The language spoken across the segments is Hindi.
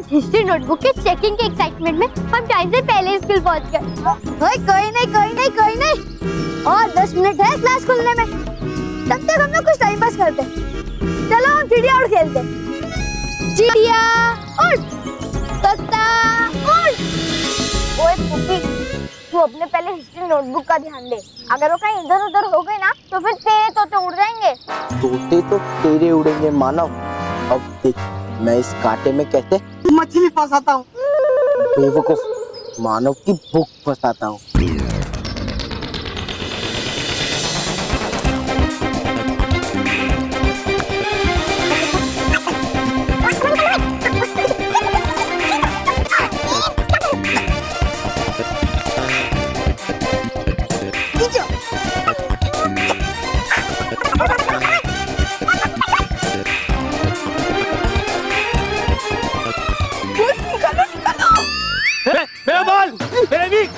आज हिस्ट्री नोटबुक के चेकिंग के एक्साइटमेंट में हम टाइम से पहले स्कूल पहुंच गए। कोई नहीं और 10 मिनट है क्लास खुलने में, तब तक हम लोग कुछ टाइम पास करते हैं। चलो हम चिड़िया उड़ खेलते हैं। चिड़िया उड़, तोता उड़। ओए पुप्पी, तू अपने पहले हिस्ट्री नोटबुक का ध्यान दे। अगर वो कहीं इधर उधर हो गए ना तो फिर तेरे तोते उड़ जाएंगे। तोते तो तेरे उड़ेंगे मानव। अब देख, मैं इस कांटे में कैसे मछली फंसाता हूँ। बेवकूफ, मानव की भूख फंसाता हूँ। मेरा बॉल, मेरा विक,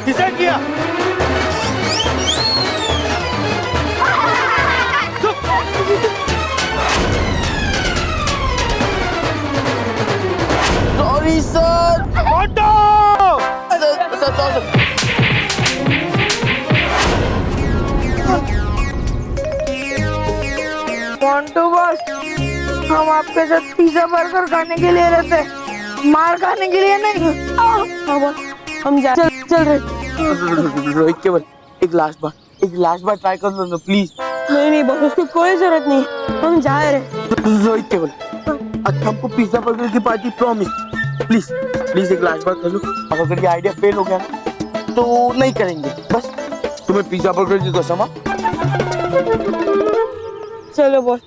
डिसाइड किया। Sorry sir. मोंटू बॉस, हम आपके साथ पिज्जा बर्गर खाने के लिए रहते हैं, मार खाने के लिए नहीं। हम चल रहे। रोहित केवल एक लास्ट बार ट्राई कर लो ना प्लीज। नहीं बॉस, उसकी कोई जरूरत नहीं, हम जा रहे। रोहित केवल, अच्छा हमको पिज्जा बर्गर की पार्टी प्रॉमिस। प्लीज एक लास्ट बार कर लो। अब अगर ये आइडिया फेल हो गया ना तो नहीं करेंगे, बस तुम्हें पिज्जा बर्गर की कसम। चलो बॉस,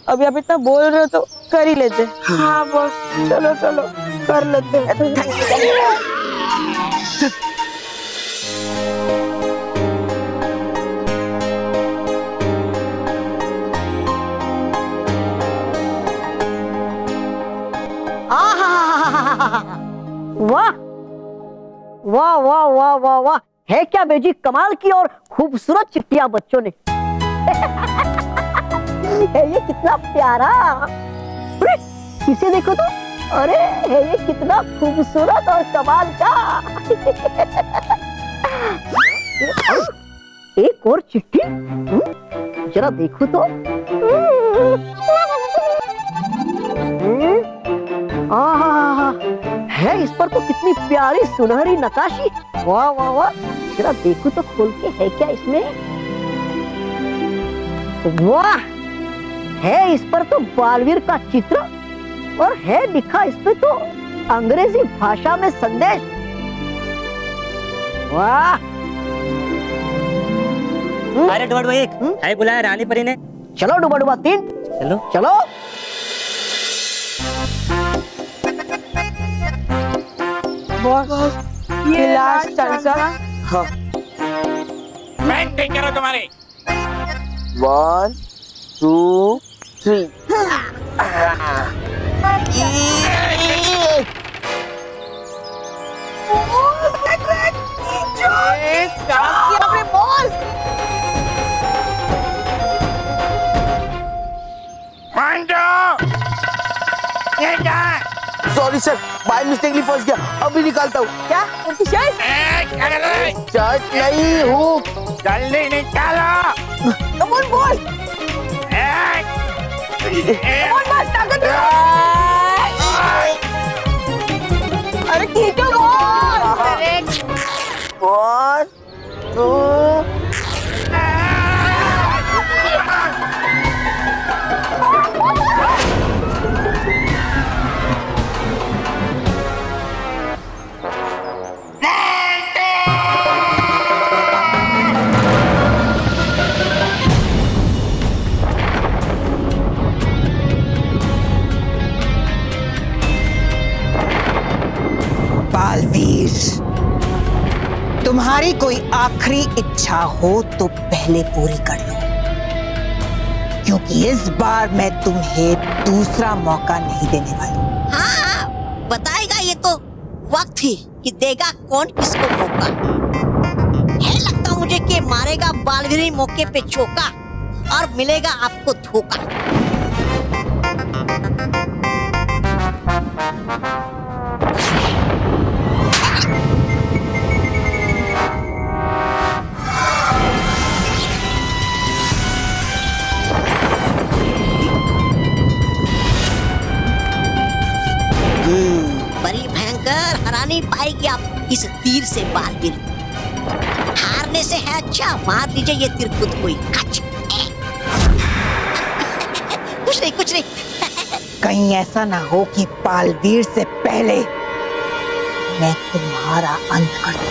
अभी आप इतना बोल रहे हो तो कर ही लेते। हाँ बॉस, चलो कर लेते हैं। वाह वाह वाह वाह वाह, है क्या बेजी कमाल की और खूबसूरत चिट्टियां बच्चों ने। ये कितना प्यारा, इसे देखो तो, अरे ये कितना खूबसूरत और कमाल का। एक और चिट्ठी, जरा देखो तो। है इस पर तो कितनी प्यारी सुनहरी नक्काशी। वाह वाह वाह, जरा देखो तो खोल के, है क्या इसमें। वाह, है इस पर तो बालवीर का चित्र और है लिखा इस पे तो अंग्रेजी भाषा में संदेश। वाह। अरे डुबा एक है बुलाया रानी परी ने। चलो डुबा 3, चलो। बॉस, ये लास्ट चांस है। हाँ, मैं टेक करो तुम्हारे। 1 2 3। सॉरी सर, बाय मिस्टेकली फंस गया, अभी निकालता हूँ। क्या शर्ट? शर्ट नहीं हूँ। जल्दी निकालो। कम ऑन बॉस, ताकत दो। अरे खींचो बॉस। 1 2। बालवीर, तुम्हारी कोई आखिरी इच्छा हो तो पहले पूरी कर लो, क्योंकि इस बार मैं तुम्हें दूसरा मौका नहीं देने वाली। हाँ, बताएगा ये तो वक्त ही कि देगा कौन किसको मौका। है लगता मुझे कि मारेगा बालवीर मौके पे चौका और मिलेगा आपको धोखा। बड़ी भयंकर हरा नहीं पाएगी आप इस तीर से बालवीर को। हारने से है अच्छा मार लीजिए ये तीर खुद कोई। कुछ नहीं कहीं ऐसा ना हो कि बालवीर से पहले मैं तुम्हारा अंत कर दूं।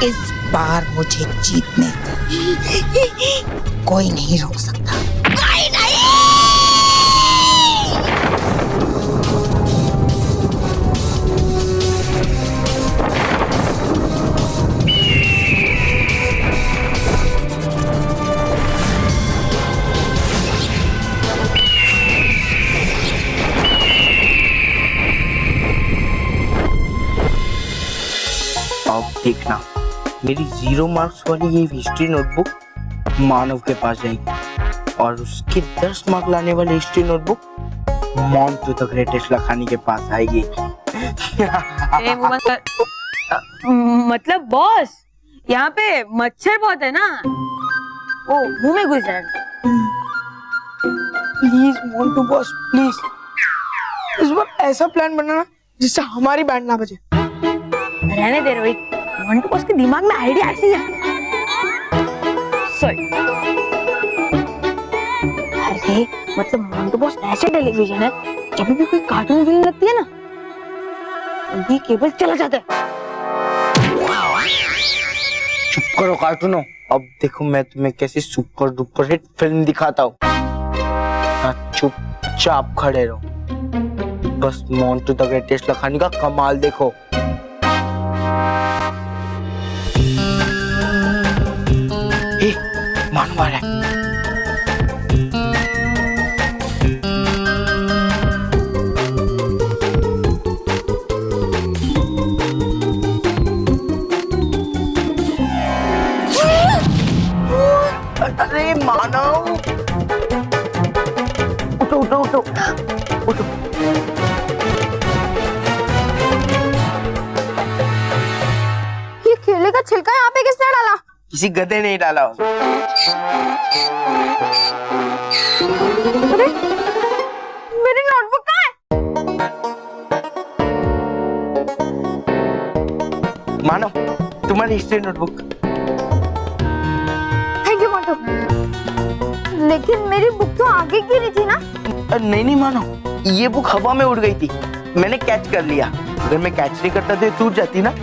इस बार मुझे जीतने से कोई नहीं रोक सकता। कोई नहीं। अब देखना मेरी 0 मार्क्स वाली ये हिस्ट्री नोटबुक मानव के पास जाएगी और उसके 10 मार्क लाने वाली history notebook Montu the greatest Lakhani के पास आएगी। मतलब बॉस यहाँ पे मच्छर बहुत है ना, ओ मुंह में घुस जाएगा। प्लीज मोंटू बॉस प्लीज इस बार ऐसा प्लान बनाना जिससे हमारी बैंड ना बजे। रहने दे रोहित, मोंटू बॉस के दिमाग में आइडिया ऐसी है। सॉरी। अरे मतलब मोंटू बॉस ऐसे टेलीविजन है जब भी कोई कार्टून फिल्म लगती है ना ये केबल चला जाता है। चुप करो कार्टूनो, अब देखो मैं तुम्हें कैसे सुपर डुपर हिट फिल्म दिखाता हूँ। चुपचाप खड़े रहो, बस मोंटू द ग्रेटेस्ट लखानी का कमाल देखो। मानो आ रहा है। अरे मानव उठो उठो उठो उठो। ये केले का छिलका यहाँ पे किसने डाला? किसी गधे ने डाला। अरे मेरी नोटबुक कहाँ है? मानव तुम्हारी history notebook. Thank you Montu. लेकिन मेरी बुक तो आगे गिरी थी ना? नहीं मानव, ये बुक हवा में उड़ गई थी, मैंने कैच कर लिया। अगर मैं कैच नहीं करता तो टूट जाती ना।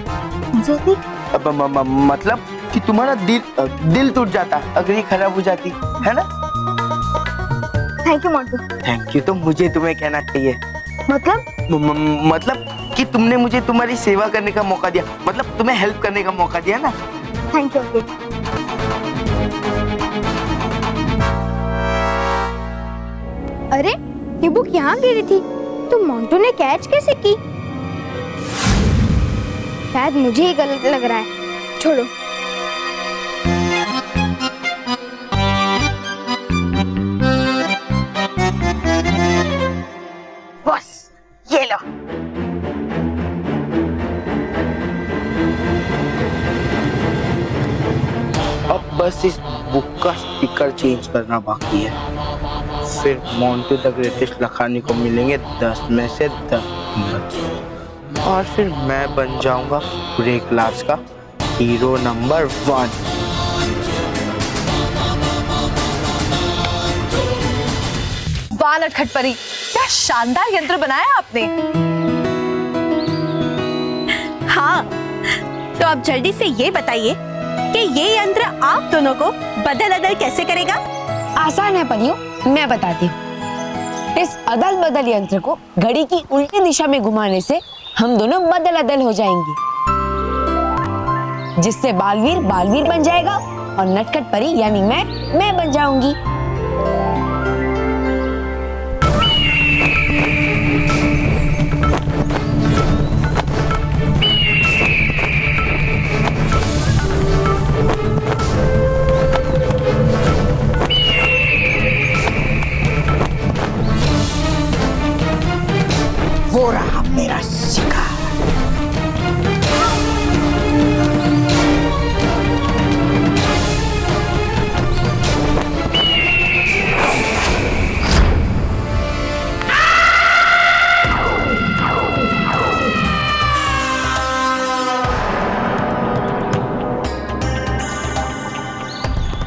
मतलब कि तुम्हारा दिल टूट जाता अगर ये खराब हो जाती, है ना? Thank you Montu. Thank you तो मुझे तुम्हें कहना चाहिए। मतलब कि तुमने मुझे तुम्हारी सेवा करने का मौका दिया, मतलब तुम्हें हेल्प करने का मौका दिया ना। Thank you. अरे ये बुक यहाँ गिरी थी तो मोंटू ने कैच कैसे की? शायद मुझे ही गलत लग रहा है, छोड़ो। बस ये लो। अब बस इस बुक का स्टिकर चेंज करना बाकी है, फिर मोंटू द ग्रेटेस्ट लखानी को मिलेंगे 10 में से 10 नंबर और फिर मैं बन जाऊंगा पूरे क्लास का हीरो नंबर 1। वाह नटखट परी, क्या शानदार यंत्र बनाया आपने। हाँ, तो अब जल्दी से ये बताइए कि ये यंत्र आप दोनों को बदल अदल कैसे करेगा। आसान है परियों, मैं बताती हूँ। इस अदल बदल यंत्र को घड़ी की उल्टी दिशा में घुमाने से हम दोनों बदल अदल हो जाएंगे, जिससे बालवीर बालवीर बन जाएगा और नटखट परी यानी मैं बन जाऊंगी। वो रहा मेरा शिकार।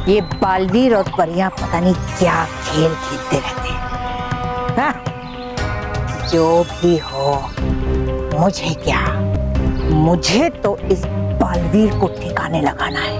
ये बालवीर और परियां पता नहीं क्या खेल खेलते रहते हैं। हाँ? जो भी हो, मुझे क्या, मुझे तो इस बालवीर को ठिकाने लगाना है।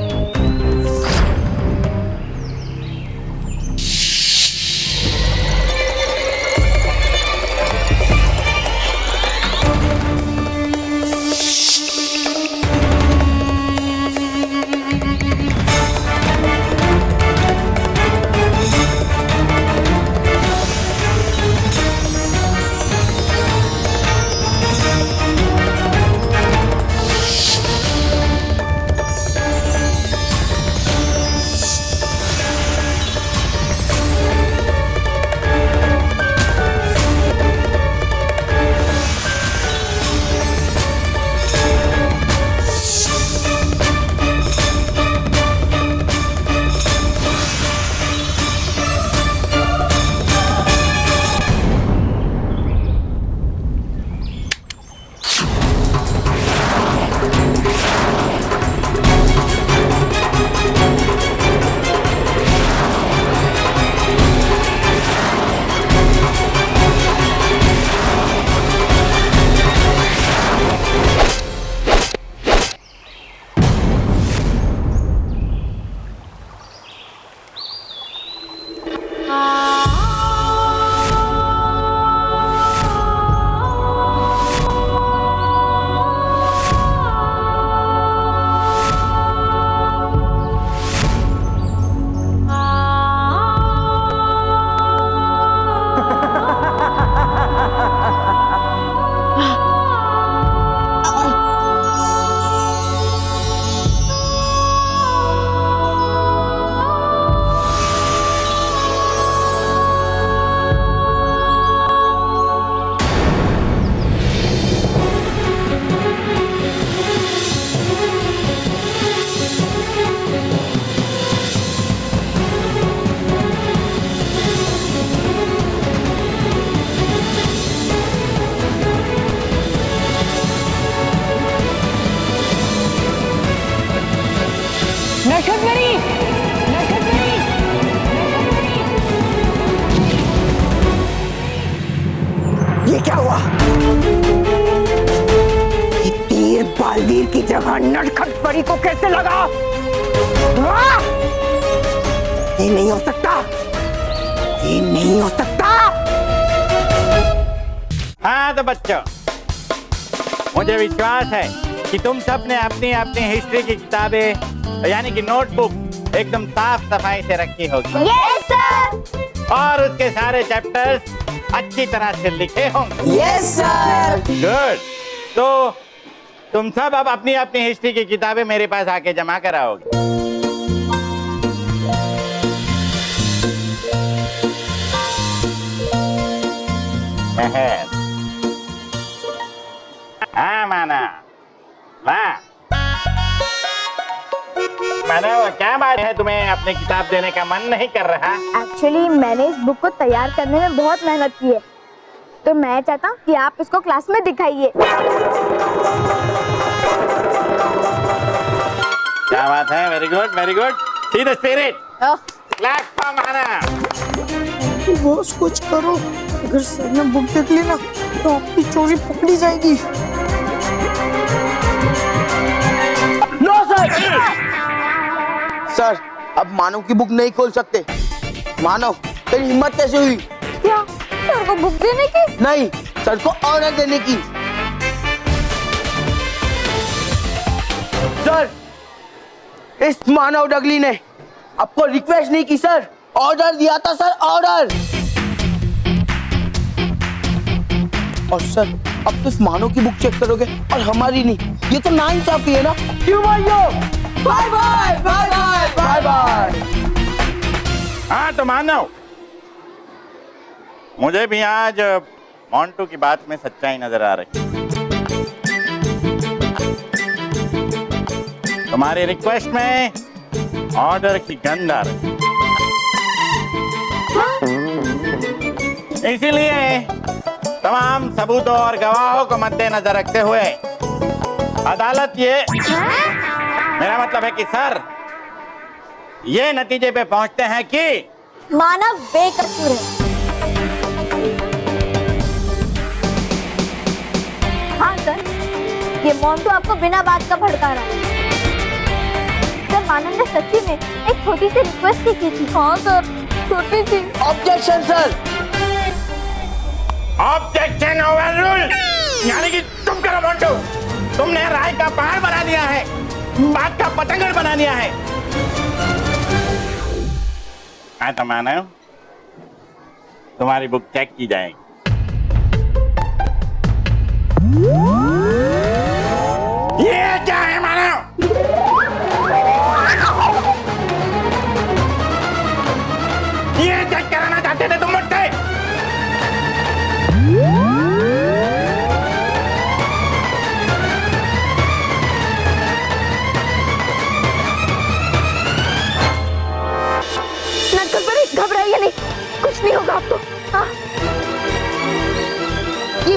ये क्या हुआ? ये तीर बालवीर की जगह नटखट परी को कैसे लगा? हाँ? ये नहीं हो सकता, ये नहीं हो सकता। हाँ तो बच्चों, मुझे विश्वास है कि तुम सब ने अपनी अपनी हिस्ट्री की किताबें यानी कि नोटबुक एकदम साफ सफाई से रखी होगी। Yes sir. और उसके सारे चैप्टर्स अच्छी तरह से लिखे होंगे। Yes sir. गुड। तो तुम सब अब अपनी अपनी हिस्ट्री की किताबें मेरे पास आके जमा कराओगे। हाँ माना, वाह माना, क्या बात है, तुम्हें अपनी किताब देने का मन नहीं कर रहा? एक्चुअली मैंने इस बुक को तैयार करने में बहुत मेहनत की है, तो मैं चाहता हूँ कि आप इसको क्लास में दिखाइए। क्या बात है, very good very good, see the spirit, clap for Manav. Boss कुछ करो, अगर सर ने बुक देख ली ना तो आपकी चोरी पकड़ी जाएगी। नो सर, सर अब मानव की बुक नहीं खोल सकते। मानव तेरी हिम्मत कैसे हुई? क्या सर को बुक देने की? नहीं, सर को ऑर्डर देने की। सर इस मानव डगली ने आपको रिक्वेस्ट नहीं की सर, ऑर्डर दिया था सर, ऑर्डर। और सर अब तो इस मानव की बुक चेक करोगे और हमारी नहीं, ये तो नाइंसाफी है ना। क्यों भाइयों? Bye bye bye bye bye bye. हाँ तो मानव, मुझे भी आज मोंटू की बात में सच्चाई नजर आ रही। तुम्हारी रिक्वेस्ट में ऑर्डर की गंध आ रही, इसीलिए तमाम सबूतों और गवाहों को मद्देनजर रखते हुए अदालत मेरा मतलब है कि सर ये नतीजे पे पहुंचते हैं कि मानव बेकसूर है। हाँ सर, ये मोंटू आपको बिना बात का भड़का रहा है। सर मानव ने सच्ची में एक छोटी सी रिक्वेस्ट की थी। हाँ सर, छोटी सी। Objection sir. Objection overrule. यानी कि तुम करो मोंटू, तुमने राय का पहाड़ बना दिया है, बात का पतंगड़ बना दिया है। हाँ तो मानव, तुम्हारी बुक चेक की जाएगी। ये क्या है मानव? ये चेक कराना चाहते थे तुम मुझसे? घबराइए नहीं, कुछ नहीं होगा आपको। हाँ। ये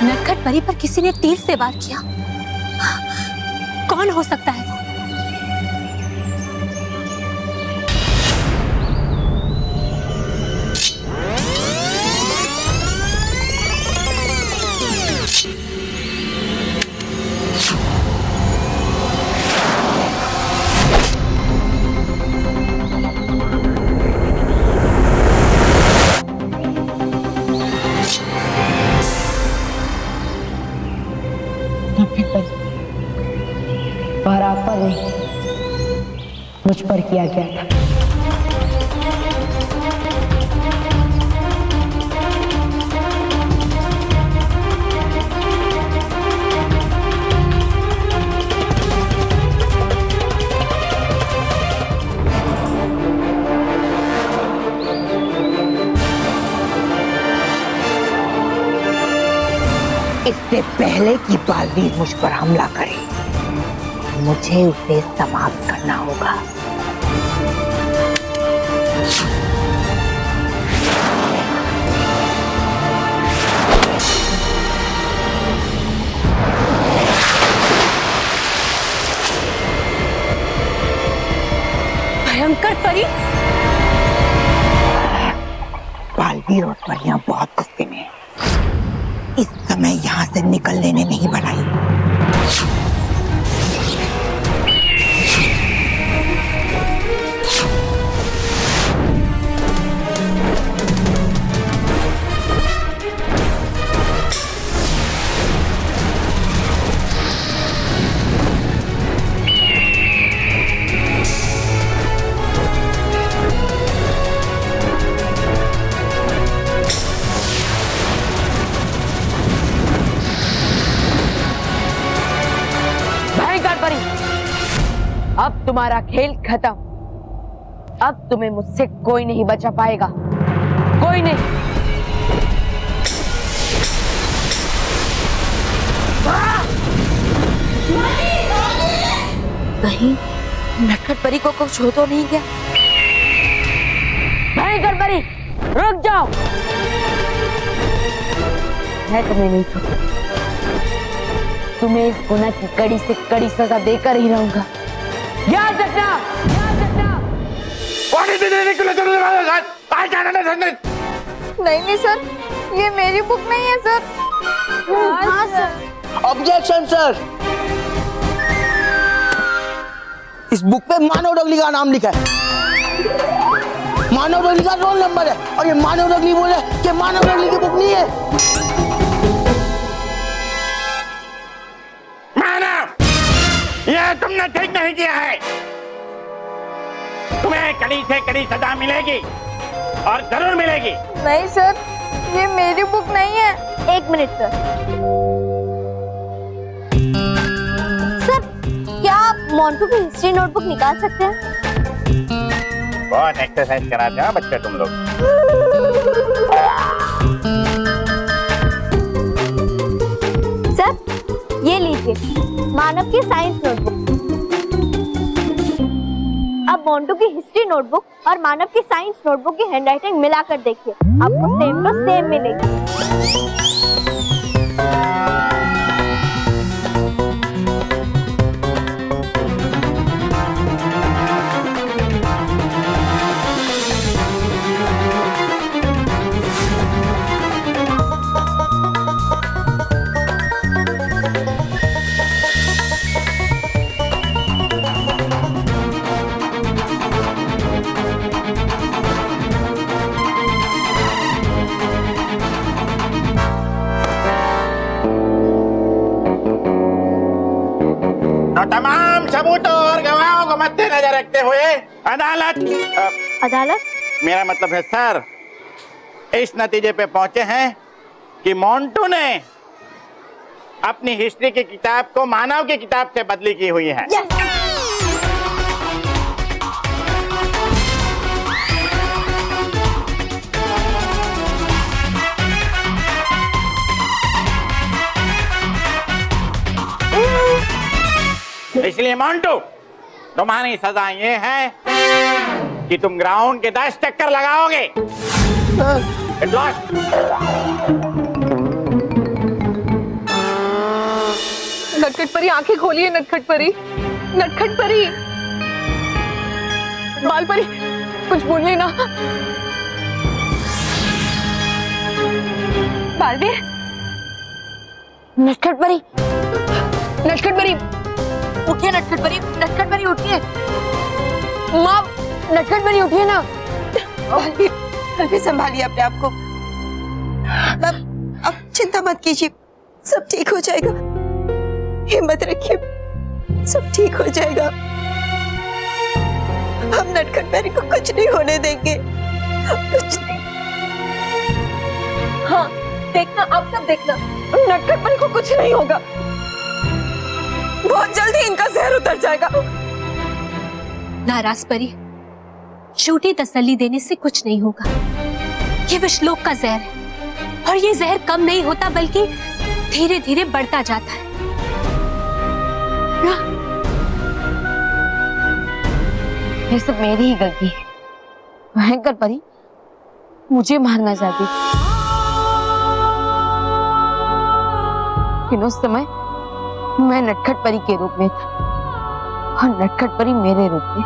नटखट परी पर किसी ने तीर से वार किया। कौन हो सकता है वो? और आप पर नहीं, मुझ पर किया गया था। इससे पहले कि बालवीर मुझ पर हमला करे, मुझे उसे समाप्त करना होगा। भयंकर परी। बालवीर और परियां बहुत गुस्से में हैं। इस समय यहाँ से निकलने ने नहीं बनाई। अब तुम्हारा खेल खत्म। अब तुम्हें मुझसे कोई नहीं बचा पाएगा, कोई नहीं। कहीं नटखट परी को कुछ हो तो नहीं गया? भयंकर परी, रुक जाओ। मैं तुम्हें नहीं छोड़ूंगा, तुम्हें इस गुनाह की कड़ी से कड़ी सजा देकर ही रहूंगा। याद रखना, याद रखना। नहीं सर, ये मेरी बुक नहीं है सर। हाँ सर। ऑब्जेक्शन सर, इस बुक पे मानव डगली का नाम लिखा है। मानव डगली का रोल नंबर है और ये मानव डगली बोले कि मानव डगली की बुक नहीं है। मानव, ये तुमने ठीक नहीं किया है। तुम्हें कड़ी से कड़ी सजा मिलेगी और जरूर मिलेगी। नहीं सर, ये मेरी बुक नहीं है। एक मिनट सर। सर, क्या आप मोंटू की हिस्ट्री नोटबुक निकाल सकते हैं? बहुत एक्सरसाइज कराते हैं बच्चे तुम लोग। सर, ये लीजिए मानव की साइंस नोटबुक। अब मोंटू की हिस्ट्री नोटबुक और मानव की साइंस नोटबुक की हैंडराइटिंग मिलाकर देखिए, आपको सेम टू सेम मिलेगी। तो तमाम सबूतों और गवाहों को मद्देनजर रखते हुए अदालत अदालत? मेरा मतलब है सर, इस नतीजे पे पहुंचे हैं कि मोंटू ने अपनी हिस्ट्री की किताब को मानव की किताब से बदली की हुई है। इसलिए मोंटू, तुम्हारी सजा ये है कि तुम ग्राउंड के 10 चक्कर लगाओगे। नटखट परी, आंखें खोलिए नटखट परी, नटखट परी। बाल परी, कुछ बोलिए ना। बालवीर, नटखट परी, नटखट परी, उठिए नटखट परी, नटखट परी उठिए। माँ, नटखट परी उठिए ना। बालवीर, संभालिए अपने आप को। अब चिंता मत कीजिए, सब ठीक हो जाएगा। हिम्मत रखिए, सब ठीक हो जाएगा। हम नटखट परी को कुछ नहीं होने देंगे, कुछ नहीं। हाँ, देखना, आप सब देखना, नटखट परी को कुछ नहीं होगा। बहुत जल्दी इनका जहर उतर जाएगा। नाराज परी, झूठी तसल्ली देने से कुछ नहीं होगा। ये विषलोक का जहर है और ये जहर कम नहीं होता बल्कि धीरे धीरे बढ़ता जाता है। ये सब मेरी ही गलती है। भयंकर परी मुझे मारना चाहती थी, लेकिन उस समय मैं नटखट परी के रूप में था और नटखट परी मेरे रूप में।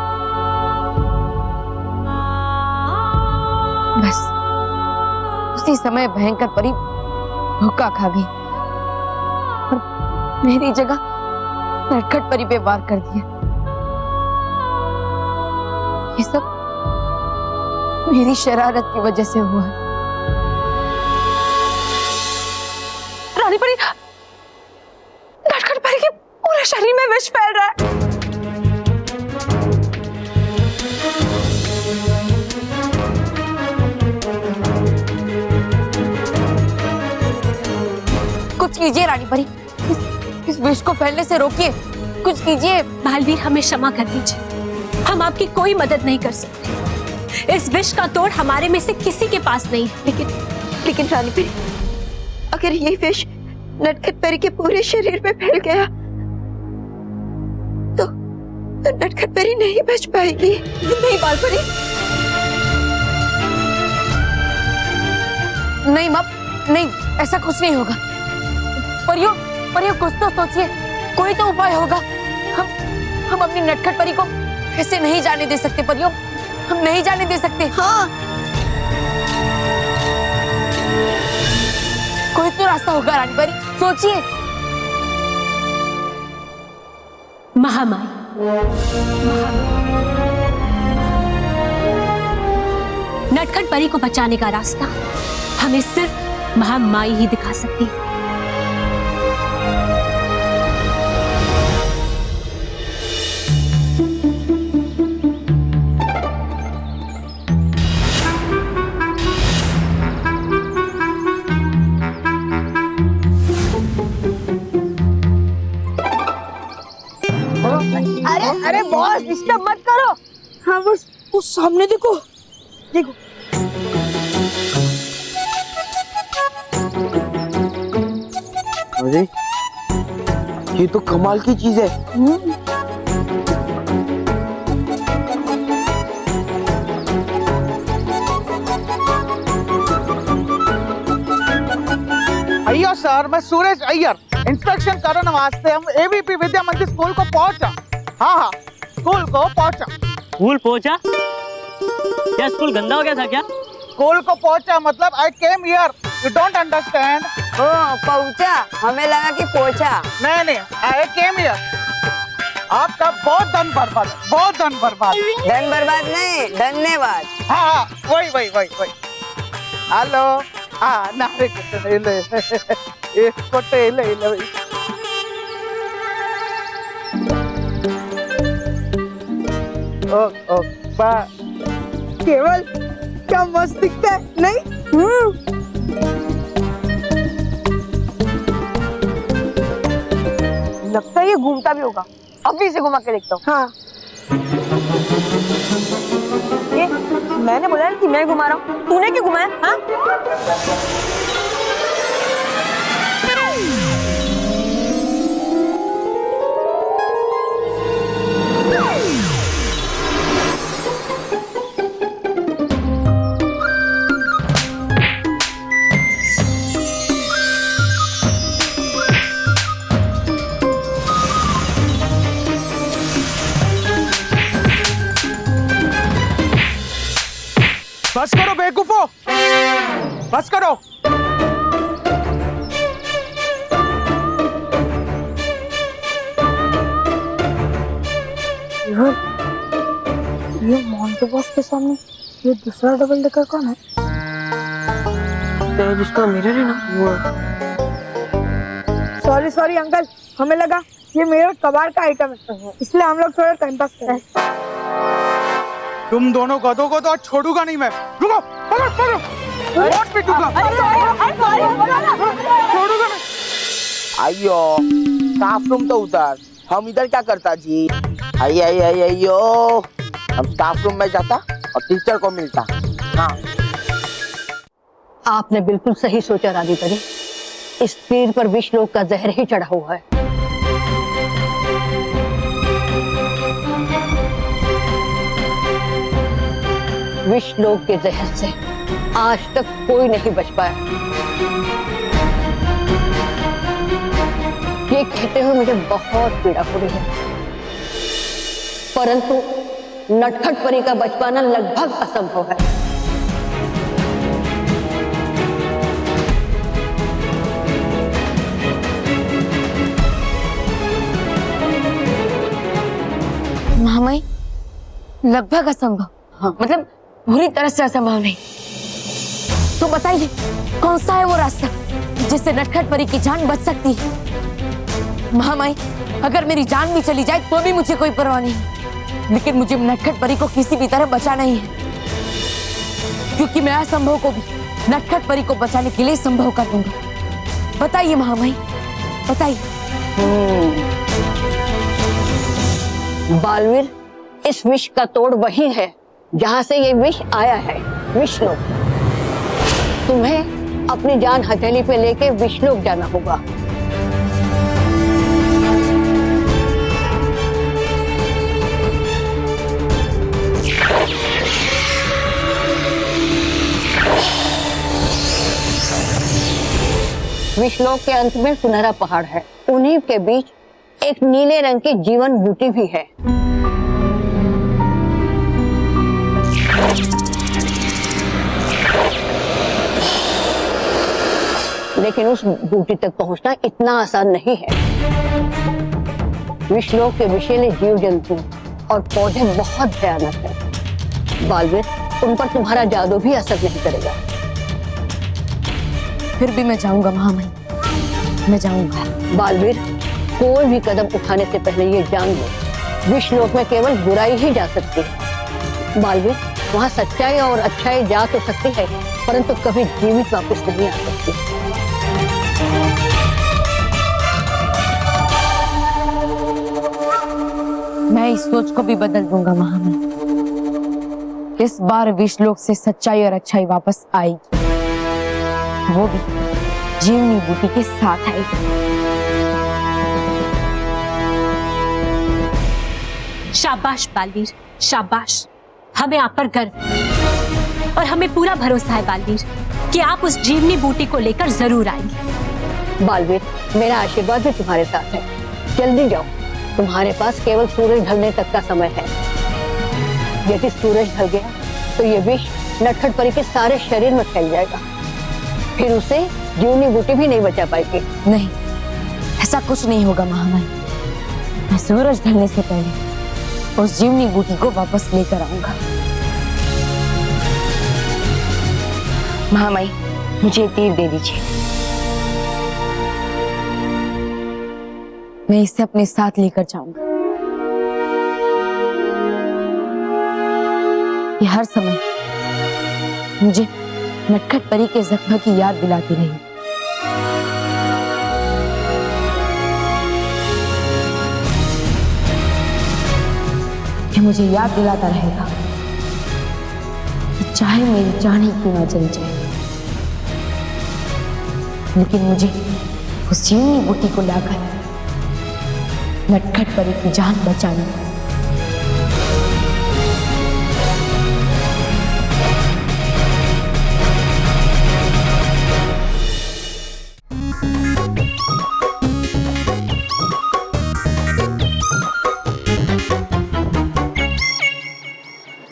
बस उसी समय भयंकर परी धोखा खा गई और मेरी जगह नटखट परी पे वार कर दिया। ये सब मेरी शरारत की वजह से हुआ है। रानी परी, नटखट परी के पूरे शरीर में विष फैल रहा है। कुछ कीजिए रानी परी, इस विष को फैलने से रोकिए, कुछ कीजिए। बालवीर, हमें क्षमा कर दीजिए, हम आपकी कोई मदद नहीं कर सकते। इस विष का तोड़ हमारे में से किसी के पास नहीं है। लेकिन रानी परी, अगर ये विष नटखट परी के पूरे शरीर पे फैल गया तो नटखट परी नहीं बच पाएगी। नहीं बाल परी, नहीं माँ, नहीं, ऐसा कुछ नहीं होगा। परियो, परियो कुछ तो सोचिए, कोई तो उपाय होगा। हम अपनी नटखट परी को ऐसे नहीं जाने दे सकते परियो, हम नहीं जाने दे सकते। हाँ कोई तो रास्ता होगा रानी परी, सोचिए। महामाई, नटखट परी को बचाने का रास्ता हमें सिर्फ महामाई ही दिखा सकती है। अरे अरे बॉस, डिस्टर्ब मत करो। हाँ बस, वो सामने देखो, देखो। अरे ये तो कमाल की चीज है। अय्यर सर, मैं सुरेश अय्यर इंस्पेक्शन करने वास्ते हम एबीपी विद्या मंदिर स्कूल को पहुंचा। हाँ, स्कूल को पहुंचा। स्कूल पहुंचा? क्या स्कूल गंदा हो गया था क्या? स्कूल को पहुंचा मतलब I came here, you don't understand? पहुंचा, हमें लगा कि पहुंचा। नहीं, आई केम हियर। आपका बहुत धन बर्बाद, बहुत धन बर्बाद। धन बर्बाद नहीं, धन्यवाद। हाँ, वही। हेलो, नारे कुत्ते ले, कोटे ले। ओ, बा, केवल क्या मस्त दिखता है, नहीं? लगता है ये घूमता भी होगा, अभी से घुमा के देखता हूँ। हाँ, ये मैंने बोला कि मैं घुमा रहा हूँ, तूने क्यों घुमाया? हाँ? बस करो बेवकूफो, बस करो। ये मोंटे बॉस के सामने ये दूसरा डबल डेकर कौन है? तो जिसका मिरर है ना वो। सॉरी अंकल, हमें लगा ये मेरा कबाड़ का आइटम है, इसलिए हम लोग थोड़ा टाइम पास कर रहे हैं। तुम दोनों गधों को तो आज छोड़ूंगा नहीं मैं। रुको, पकड़ो, वोट पीटूंगा। छोड़ूंगा नहीं। आइयो, स्टाफ रूम तो उधर, हम इधर क्या करता जी? आइयो, हम स्टाफ रूम में जाता और टीचर को मिलता। हाँ, आपने बिल्कुल सही सोचा रानी परी, इस तीर पर विषलोक का जहर ही चढ़ा हुआ है। विषलोक के जहर से आज तक कोई नहीं बच पाया। ये कहते हुए मुझे बहुत पीड़ा हो रही है, परंतु नटखट परी का बच पाना लगभग असंभव है। महामाई, लगभग असंभव? हाँ। मतलब पूरी तरह से असंभव नहीं। तो बताइए कौन सा है वो रास्ता जिससे नटखट परी की जान बच सकती है? महामाई, अगर मेरी जान भी चली जाए तो भी मुझे कोई परवाह नहीं, लेकिन मुझे नटखट परी को किसी भी तरह बचाना ही है, क्योंकि मैं असंभव को भी नटखट परी को बचाने के लिए संभव कर दूंगा। बताइए महामाई, बताइए। बालवीर, इस विष का तोड़ वही है जहां से ये विष आया है, विषलोक। तुम्हें अपनी जान हथेली पे लेके विषलोक जाना होगा। विश्लोक के अंत में सुनहरा पहाड़ है, उन्हीं के बीच एक नीले रंग की जीवन बूटी भी है। लेकिन उस बूटी तक पहुंचना इतना आसान नहीं है। विश्लोक के विषैले जीव जंतु और पौधे बहुत भयानक हैं। बालवीर, उन पर तुम्हारा जादू भी असर नहीं करेगा। फिर भी मैं जाऊंगा महामहिम, मैं जाऊंगा। बालवीर, कोई भी कदम उठाने से पहले ये जान लो, विश्वलोक में केवल बुराई ही जा सकती है। बालवीर, वहाँ सच्चाई और अच्छाई जा तो सकती है, परंतु कभी जीवित वापस नहीं आ सकती। मैं इस सोच को भी बदल दूंगा महामहिम। इस बार विश्वलोक से सच्चाई और अच्छाई वापस आएगी, वो भी जीवनी बूटी के साथ आएगी। शाबाश बालवीर, शाबाश। हमें आप पर गर्व है और हमें पूरा भरोसा है बालवीर कि आप उस जीवनी बूटी को लेकर जरूर आएंगे। बालवीर, मेरा आशीर्वाद भी तुम्हारे साथ है। जल्दी जाओ, तुम्हारे पास केवल सूरज ढलने तक का समय है। यदि सूरज ढल गया तो ये विष नटखट परी के सारे शरीर में फैल जाएगा, फिर उसे जीवनी बूटी भी नहीं बचा पाएगी। नहीं, ऐसा कुछ नहीं होगा महामहिम। मैं सूरज ढलने से पहले उस जीवनी बूटी को वापस लेकर आऊंगा। महामहिम, मुझे तीर दे दीजिए, मैं इसे अपने साथ लेकर जाऊंगा। ये हर समय मुझे नटखट परी के जख्म की याद दिलाती रही। ये मुझे याद दिलाता रहेगा कि चाहे मेरी जान ही क्यों ना चली जाए, लेकिन मुझे उस जीवनी बूटी को लाकर नटखट परी की जान बचानी है।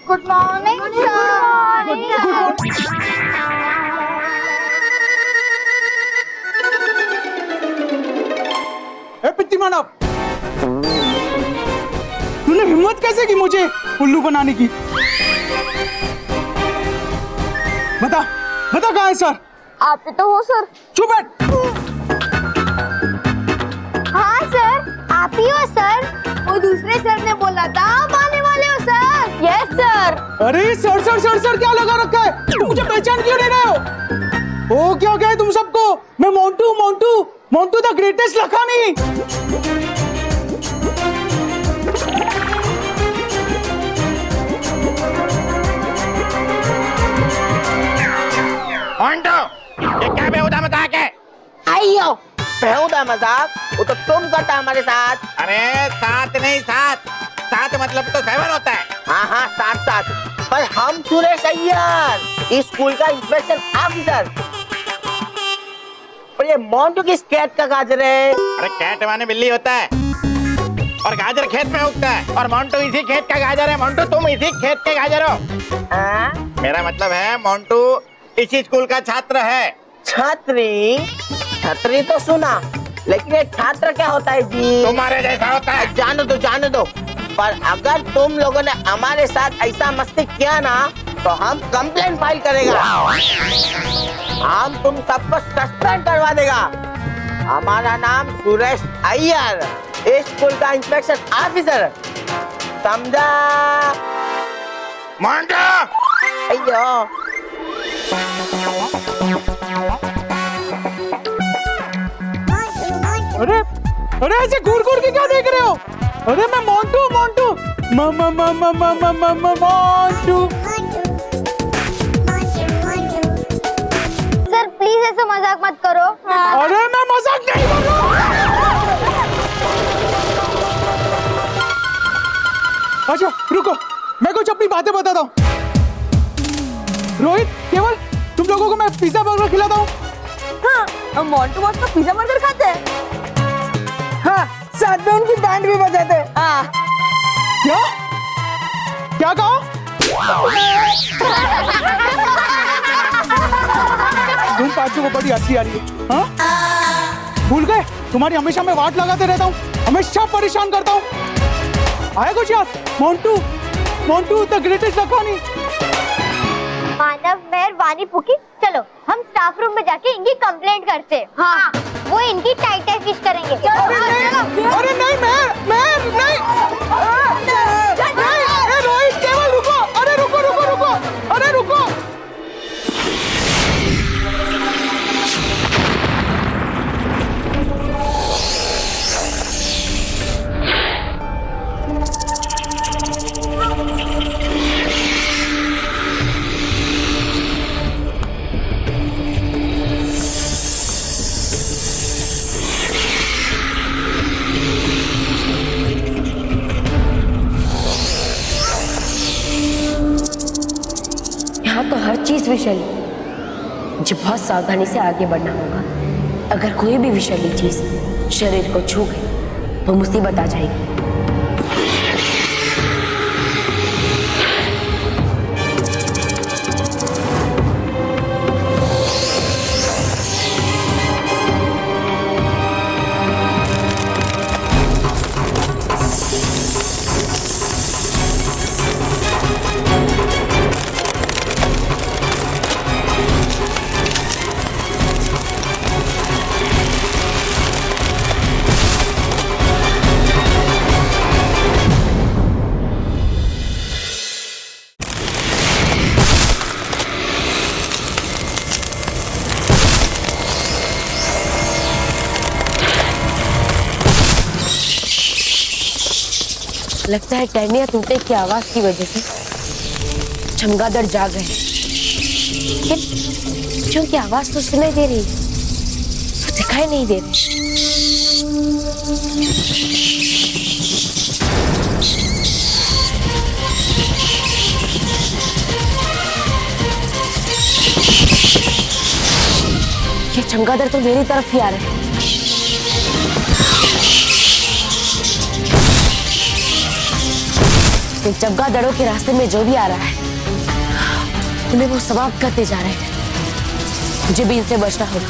गुड मॉर्निंग ए पित्ती मानव, तूने हिम्मत कैसे की मुझे उल्लू बनाने की? बता बता, कहाँ है सर? आप ही तो हो सर। चुप बैठ। हाँ सर, आप ही हो सर। वो दूसरे सर ने बोला था आप आने वाले हो सर। Yes sir. अरे सर सर सर सर क्या लगा रखा है? तुम मुझे पहचान क्यों नहीं रहे हो? ओ क्या क्या है तुम सबको? मैं मोंटू मोंटू मोंटू द ग्रेटेस्ट लखानी। मोंटू, ये क्या बेहुदा मजाक है? आइयो, बेहुदा मजाक वो तो तुम करता हमारे साथ। अरे साथ नहीं, साथ साथ मतलब तो 7 होता है। हाँ हाँ, साथ साथ, पर हम सुरेश अय्यर, इस स्कूल का इंस्पेक्शन ऑफिसर। पर ये मोंटू किस कैट का गाजर है? अरे कैट माने बिल्ली होता है और गाजर खेत में उगता है, और मोंटू इसी खेत का गाजर है। मोंटू, तुम इसी खेत के गाजर हो। मेरा मतलब है मोंटू इसी स्कूल का छात्र है। छात्री? छात्री तो सुना, लेकिन ये छात्र क्या होता है जी? तुम्हारे जैसा होता है। जाने दो, पर अगर तुम लोगों ने हमारे साथ ऐसा मस्ती किया ना, तो हम कंप्लेन फाइल करेगा। हम तुम सबको सस्पेंड करवा देगा। हमारा नाम सुरेश अय्यर, इस स्कूल का इंस्पेक्शन ऑफिसर, समझा? मोंटू! अय्यो, अरे अरे ऐसे घूर घूर के क्या देख रहे हो? अरे मैं मोंटू मोंटू मोंटू। सर प्लीज ऐसा मजाक मत करो। अरे मैं मजाक नहीं कर रहा हूँ। अच्छा रुको, मैं कुछ अपनी बातें बताता हूँ। रोहित, केवल तुम लोगों को मैं पिज्जा बर्गर खिलाता हूँ। हाँ, हम मोंटू बॉस का पिज्जा बर्गर खाते हैं। हाँ, साथ में उनकी बैंड भी बजाते हैं। हाँ। क्या क्या कहा? तुम पांचों को बड़ी हंसी आ रही है, हाँ? भूल गए तुम्हारी हमेशा मैं वाट लगाते रहता हूँ, हमेशा परेशान करता हूँ। आया कुछ याद? Montu Montu the greatest Lakhwani. Manav, Mehar, Wani, Pookie, चलो हम स्टाफ रूम में जाके इनकी कंप्लेंट करते हैं। हाँ, वो इनकी टाइट फिश करेंगे। अरे नहीं मेहर, मेहर नहीं, नहीं, रोहित केवल रुको, अरे रुको रुको रुको, अरे रुको। यहाँ तो हर चीज विषैली, मुझे बहुत सावधानी से आगे बढ़ना होगा। अगर कोई भी विषैली चीज शरीर को छू गई तो मुसीबत आ जाएगी। लगता है टहनियां टूटने की आवाज की वजह से चमगादड़ जाग गए, लेकिन क्योंकि आवाज तो सुनाई दे रही, तो दिखाई नहीं दे रही। ये चमगादड़ तो मेरी तरफ ही आ रहे हैं। इन चमगादड़ों के रास्ते में जो भी आ रहा है उन्हें वो समाप्त करते जा रहे हैं। मुझे भी इनसे बचना होगा,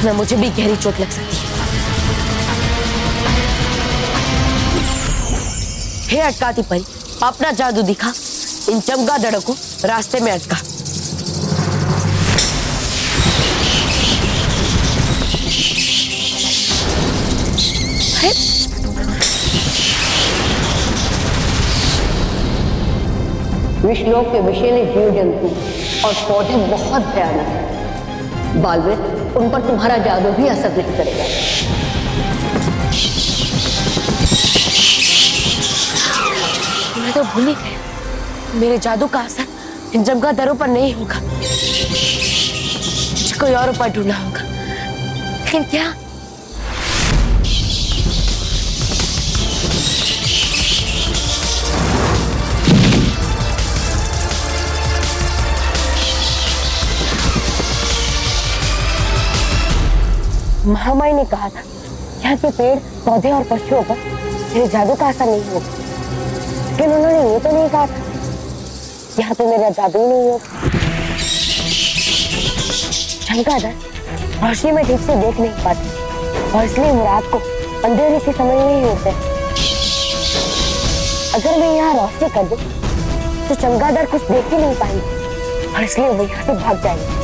ना मुझे भी गहरी चोट लग सकती है। हे अटकाती परी, अपना जादू दिखा, इन चमगादड़ों को रास्ते में अटका। विष्णु के विषैले जीव जंतु और पौधे बहुत भयानक हैं। बालवीर, उन पर तुम्हारा जादू भी असर नहीं करेगा। मैं तो भूल ही गई, मेरे जादू का असर इन चमगादड़ों पर नहीं होगा। मुझे कोई और उपाय ढूंढना होगा, लेकिन क्या? महामाई ने कहा था यहाँ के पेड़ पौधे और पक्षियों पर मेरे जादू का असर नहीं होगा, लेकिन उन्होंने ये तो नहीं कहा था यहाँ पे मेरा जादू ही नहीं होगा। चमगादड़ रोशनी में ठीक से देख नहीं पाते और इसलिए वो रात को अंधेरे के समय में ही होते हैं। अगर मैं यहाँ रोशनी कर दूं तो चमगादड़ कुछ देख ही नहीं पाएंगे और इसलिए वो यहाँ से भाग जाएंगे।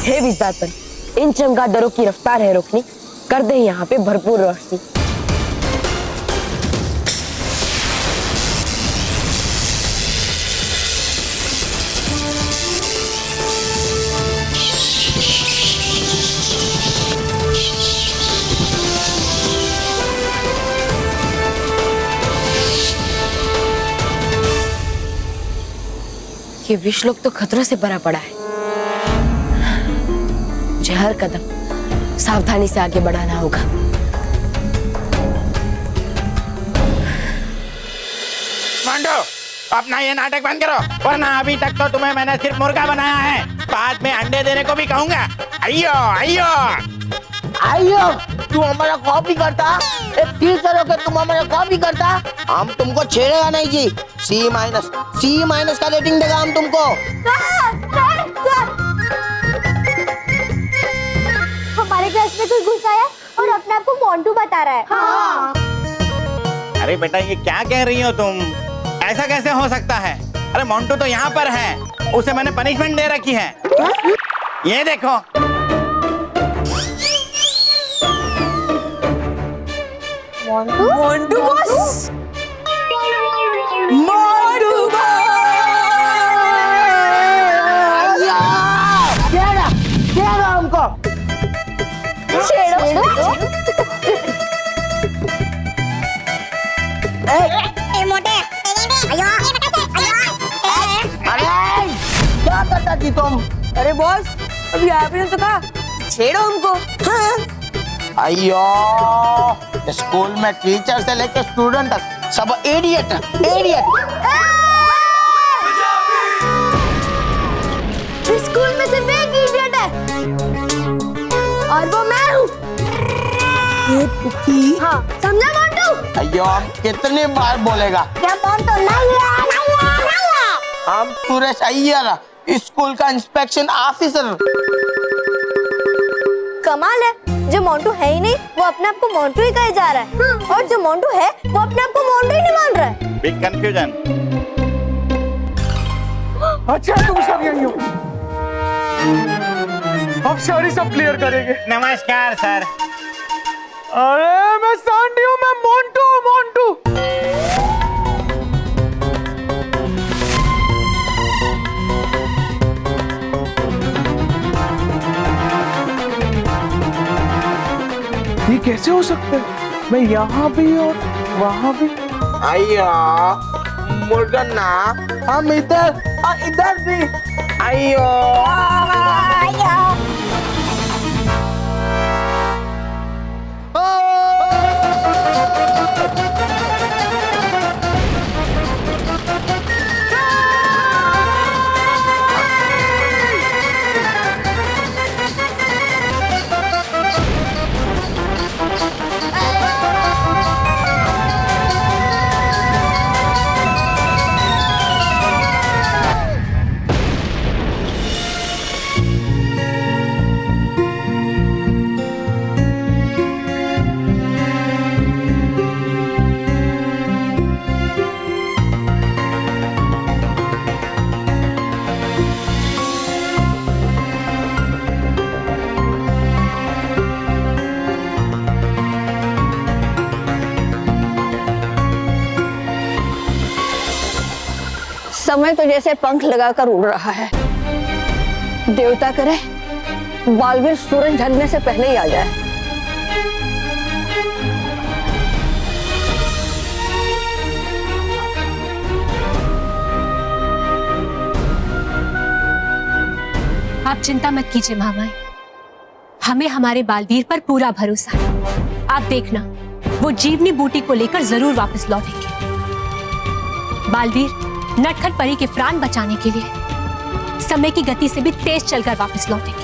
हे विज़ातन, इन चमगादड़ों की रफ्तार है रोकनी, कर दे यहाँ पे भरपूर रोशनी। ये विश्वलोक तो खतरों से भरा पड़ा है। मुझे हर कदम सावधानी से आगे बढ़ाना होगा। मांडो, अपना ये नाटक बंद करो, वरना अभी तक तो तुम्हें मैंने सिर्फ मुर्गा बनाया है, बाद में अंडे देने को भी कहूंगा। आइयो आइयो आइयो, तू हमारा कॉपी करता, एक टीचर होकर तुम हमारा कॉपी करता, हम तुमको छेड़ेगा नहीं जी। C माइनस का रेटिंग देगा हम तुमको। हमारे क्लास में कोई घुस आया और अपने आप को मोंटू बता रहा है। हाँ। अरे बेटा ये क्या कह रही हो तुम, ऐसा कैसे हो सकता है? अरे मोंटू तो यहाँ पर है, उसे मैंने पनिशमेंट दे रखी है। ये देखो। मोंटू मोंटू बॉस, मोंटू बॉस, छेड़ो हमको। अरे क्या करता थी तुम? अरे बॉस, अभी आपने तो कहा छेड़ो हमको। हाँ। अयो, स्कूल में टीचर से लेकर स्टूडेंट तक सब इडियट इडियट। स्कूल में सिर्फ एक इडियट है और वो मैं हूँ। हाँ, समझा मोंटू? अयो, हम कितनी बार बोलेगा? क्या मोंटू नहीं है? हम सुरेश अय्यर, स्कूल का इंस्पेक्शन ऑफिसर। कमाल है, जो मोंटू है ही नहीं वो अपने आप को मोंटू ही कहे जा रहा है। और जो मोंटू है वो अपने आप को मोंटू ही नहीं मान रहा है। Big confusion. अच्छा तुम सब यही हो, अब सारी सब क्लियर करेंगे। नमस्कार सर। अरे मैं सांडी हूँ, मैं मोंटू हूँ, मोंटू। ये कैसे हो सकता है? मैं यहाँ भी और वहाँ भी। अयो मुर्गन्ना, हम इधर और इधर भी। अयो समय तो जैसे पंख लगाकर उड़ रहा है। देवता करे बालवीर सूरज ढलने से पहले ही आ जाए। आप चिंता मत कीजिए मामाई, हमें हमारे बालवीर पर पूरा भरोसा है। आप देखना, वो जीवनी बूटी को लेकर जरूर वापस लौटेंगे। बालवीर नटखट परी के प्राण बचाने के लिए समय की गति से भी तेज चलकर वापस लौटेंगे।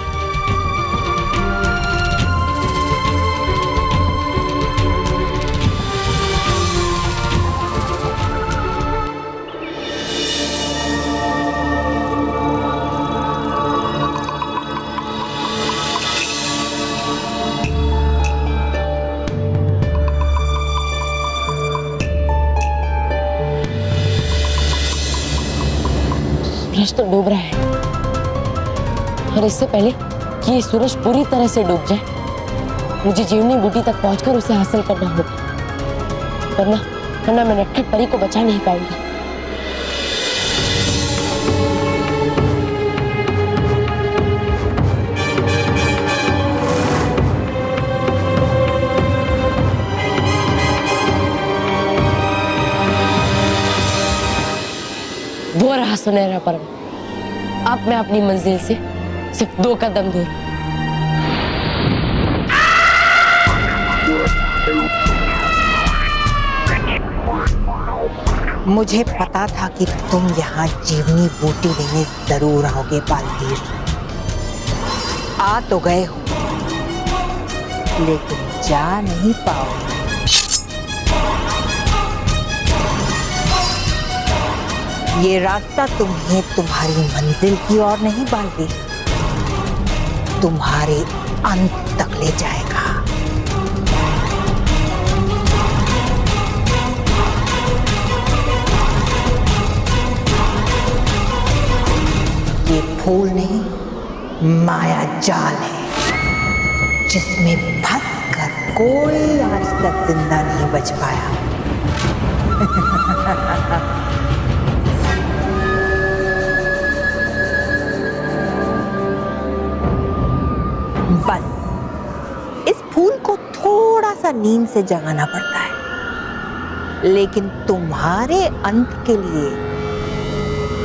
सूरज तो डूब रहा है और इससे पहले कि ये सूरज पूरी तरह से डूब जाए, मुझे जीवनी बूटी तक पहुंचकर उसे हासिल करना होगा, वरना मैं नटखट परी को बचा नहीं पाऊंगा। वो रहा सुनहरा पर्वत, अब मैं अपनी मंजिल से सिर्फ 2 कदम दूर। मुझे पता था कि तुम यहाँ जीवनी बूटी लेने जरूर आओगे बालवीर। आ तो गए हो, लेकिन जा नहीं पाओगे। ये रास्ता तुम्हें तुम्हारी मंजिल की ओर नहीं बालवीर, तुम्हारे अंत तक ले जाएगा। ये फूल नहीं, माया जाल है, जिसमें फंस कर कोई आज तक जिंदा नहीं बच पाया। बस इस फूल को थोड़ा सा नींद से जगाना पड़ता है, लेकिन तुम्हारे अंत के लिए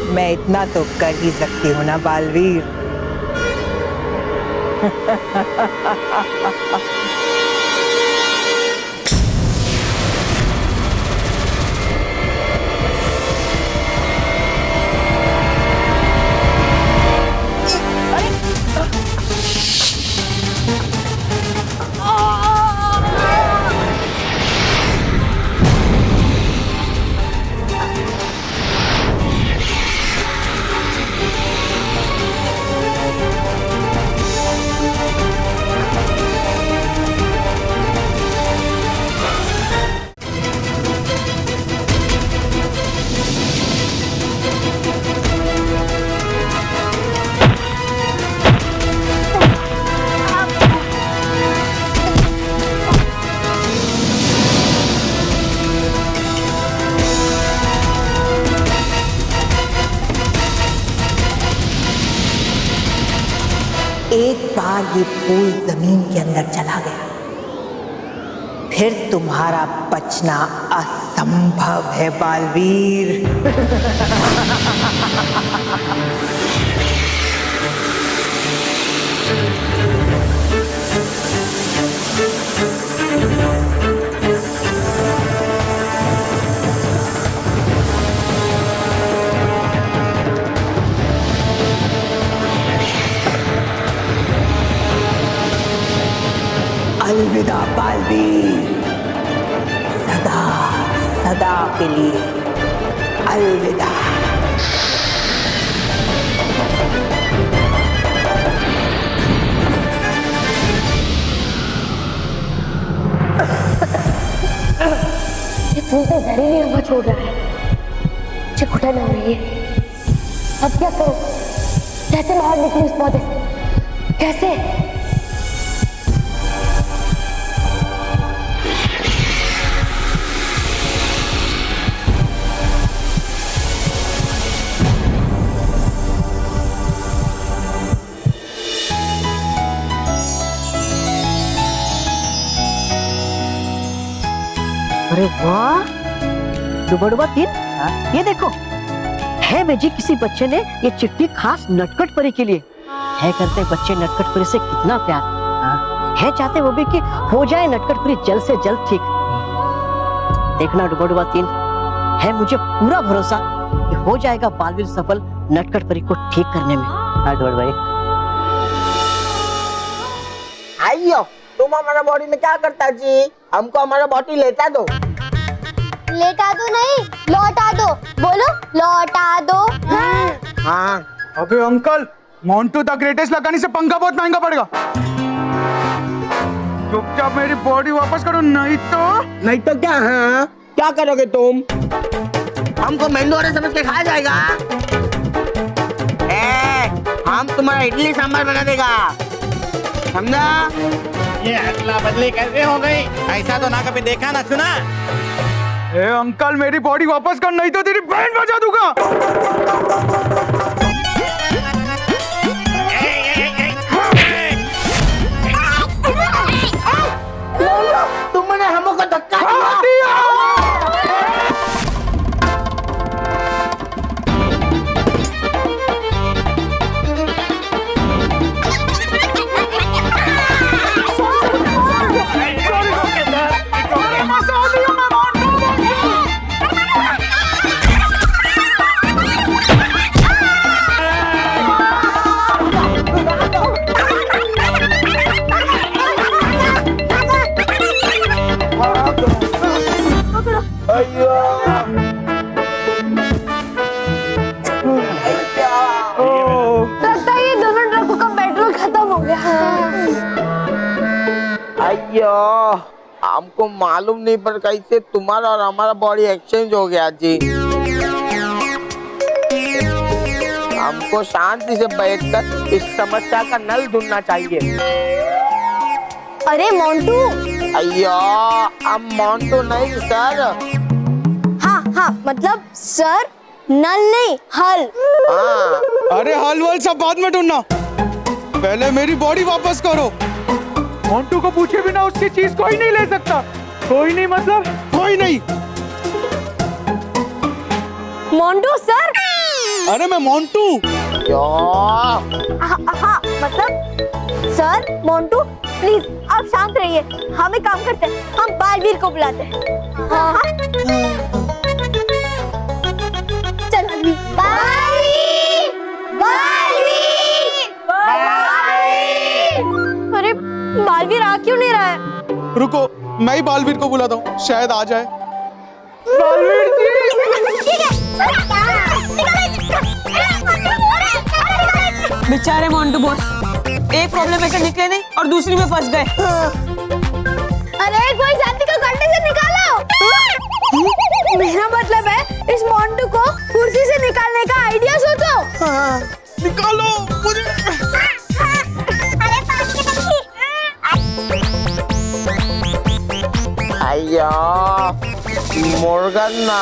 मैं इतना तो कर ही सकती हूँ ना बालवीर। एक बार ये फूल जमीन के अंदर चला गया, फिर तुम्हारा बचना असंभव है बालवीर। अलविदा बालवीर, सदा सदा के लिए अलविदा। ये फूल तो जहरीली हवा छोड़ रहा है, मुझे घुटन हो रही है। अब क्या करूं? कैसे बाहर निकलूं इस पौधे से? कैसे? अरे वाह, दुबड़वा तीन, ये देखो, है बेजी किसी बच्चे ने ये चिट्ठी खास नटखट परी के लिए। है करते बच्चे नटखट परी से कितना प्यार, है चाहते वो भी कि हो जाए नटखट परी जल्द से जल्द ठीक। देखना दुबड़वा तीन, है मुझे पूरा भरोसा कि हो जाएगा बालवीर सफल नटखट परी को ठीक करने में। हाँ दुबड़वा, आइयो, तुम हमारा बॉडी में क्या करता जी? हमको हमारा बॉडी लेटा दो। लेटा दो नहीं, लौटा दो। बोलो लौटा दो। हाँ। अबे अंकल, मोंटू द ग्रेटेस्ट लगाने से पंखा बहुत महंगा पड़ेगा। चुपचाप मेरी बॉडी वापस करो, नहीं तो क्या? हाँ, क्या करोगे तुम? हमको मेंदोरे समझ के खाया जाएगा। हम तुम्हारा इडली सांभर बना देगा, समझा? ये अदला बदली कैसे हो गई? ऐसा तो ना कभी देखा ना सुना। ए अंकल, मेरी बॉडी वापस कर, नहीं तो तेरी बैंड बजा दूंगा। तुमने हमको धक्का दिया। लगता है ये दोनों ट्रकों का पेट्रोल खत्म हो गया। अयो, हमको मालूम नहीं पर कैसे तुम्हारा और हमारा बॉडी एक्सचेंज हो गया जी। हमको शांति से बैठकर इस समस्या का नल ढूंढना चाहिए। अरे मोंटू। अयो, हम मोंटू नहीं सर। हाँ हाँ, मतलब सर नल नहीं हल। हाँ। अरे हल वल सब बाद में ढूंढना, पहले मेरी बॉडी वापस करो। मोंटू को पूछे बिना उसकी चीज कोई नहीं ले सकता। कोई नहीं मतलब कोई नहीं। मोंटू सर। अरे मैं मोंटू। हाँ मतलब सर मोंटू प्लीज आप शांत रहिए। हम एक काम करते हैं, हम बालवीर को बुलाते हैं। हाँ। चल बालवीर, बालवीर, बालवीर। अरे बालवीर आ क्यों नहीं रहा है? रुको, मैं ही बालवीर को बुलाता हूँ, शायद आ जाए। बालवीर बेचारे मोंटू बॉस, एक प्रॉब्लम में से निकले नहीं और दूसरी में फंस गए। अरे कोई जाति को गड्ढे से निकालो। मेरा मतलब है इस मोंटू को कुर्सी से निकालने का आइडिया सोचो। निकालो मुझे। अयो, मुर्गन ना।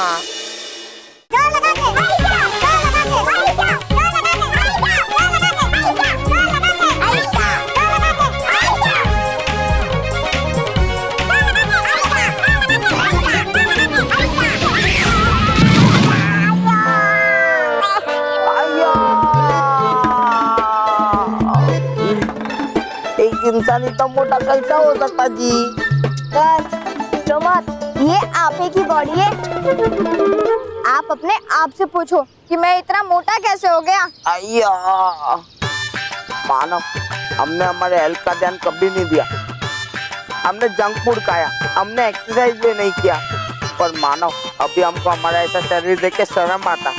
इंसान इतना मोटा कैसा हो सकता जी? जो मत, ये आप ही की बॉडी है। आप अपने आप से पूछो कि मैं इतना मोटा कैसे हो गया। अय्या, मानो हमने हमारे हेल्थ का ध्यान कभी नहीं दिया। हमने जंक फूड खाया, हमने एक्सरसाइज भी नहीं किया। पर मानो अभी हमको हमारा ऐसा शरीर देख के शर्म आता।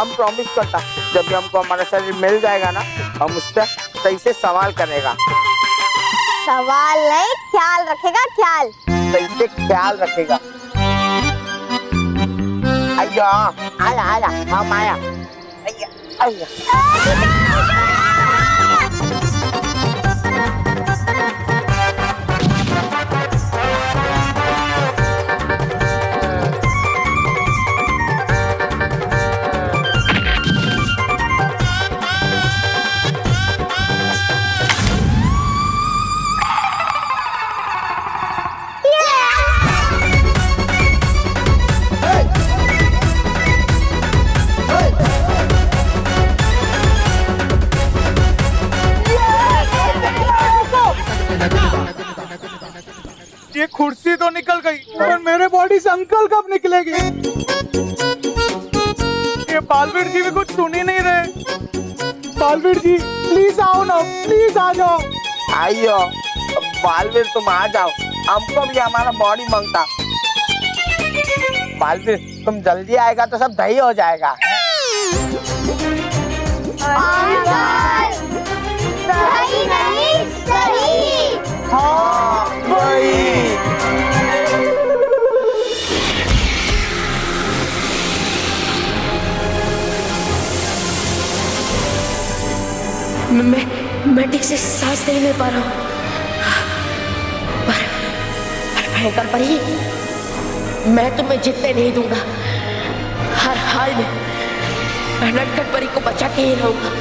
हम प्रॉमिस करता जब भी हमको हमारा शरीर मिल जाएगा ना, हम उससे सही से सवाल करेगा। सवाल नहीं, ख्याल रखेगा, ख्याल। सही से ख्याल रखेगा। अय्या, आया आया, हम आया। अय्या अय्या। ये कुर्सी तो निकल गई, पर मेरे बॉडी से अंकल कब निकलेगी? ये बालवीर जी भी कुछ सुन ही नहीं रहे। बालवीर जी प्लीज आओ ना, प्लीज आ जाओ। आइयो, बालवीर तुम आ जाओ, हमको भी हमारा बॉडी मांगता। बालवीर तुम जल्दी आएगा तो सब दही हो जाएगा। सही नहीं, सही। हाँ भाई। मैं ठीक से सांस नहीं ले पा रहा हूँ। पर भयंकर परी, मैं तुम्हें जीतने नहीं दूंगा। हर हाल में मैं नटखट परी को बचा के ही रहूंगा।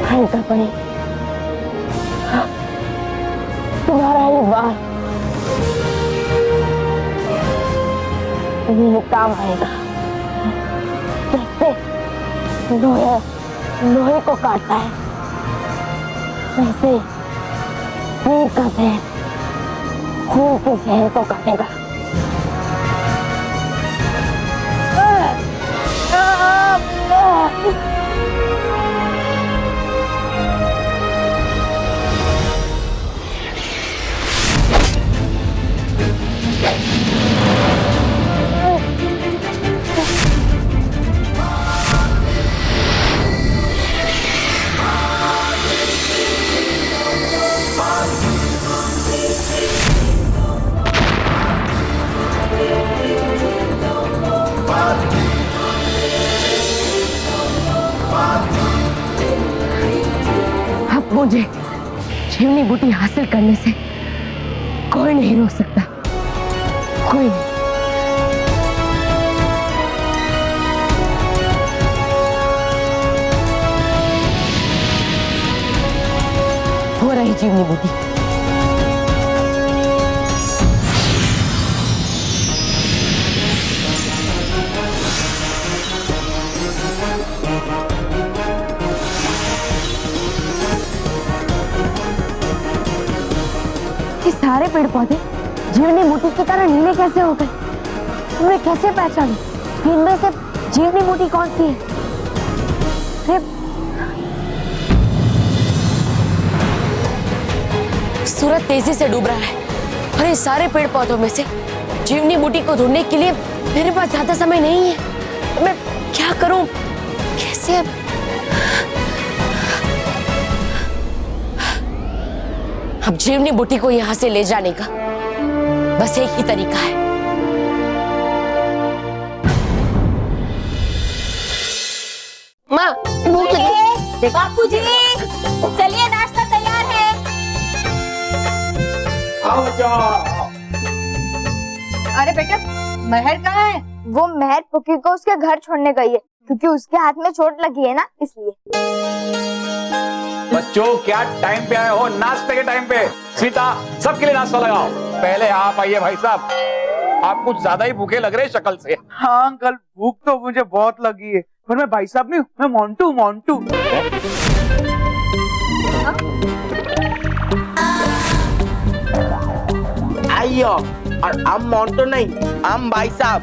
भयंकर परी, तुम्हारा ये बाल तुम्हें काम आएगा। जैसे लोहे लोहे को काटता है वैसे खून का जहर खून के जहर को काटेगा। अब मुझे जीवनी बूटी हासिल करने से कोई नहीं रोक सकता, कोई नहीं। हो रही जीवनी बूटी। ये सारे पेड़ पौधे जीवनी बूटी की तरह नीले कैसे हो गए? तुमने कैसे पहचाना इनमें से जीवनी बूटी कौन सी है? सूरज तेजी से डूब रहा है और इन सारे पेड़ पौधों में से जीवनी बूटी को ढूंढने के लिए मेरे पास ज्यादा समय नहीं है। मैं क्या करूं? कैसे? अब जीवनी बूटी को यहां से ले जाने का बस एक ही तरीका है। माँ, भूख लगी। बापूजी, चलिए नाश्ता तैयार है। अरे बेटा, महर कहाँ है? वो महर पुकी को उसके घर छोड़ने गई है क्योंकि उसके हाथ में चोट लगी है ना, इसलिए। बच्चों, क्या टाइम पे आए हो? नाश्ते के टाइम पे। सीता, सबके लिए नाश्ता लगाओ। पहले आप आइए भाई साहब, आप कुछ ज्यादा ही भूखे लग रहे शक्ल से। हाँ अंकल, भूख तो मुझे बहुत लगी है, पर मैं भाई साहब नहीं हूँ, मैं मोंटू मोंटू। आइयो, और हम मोंटू नहीं, हम भाई साहब।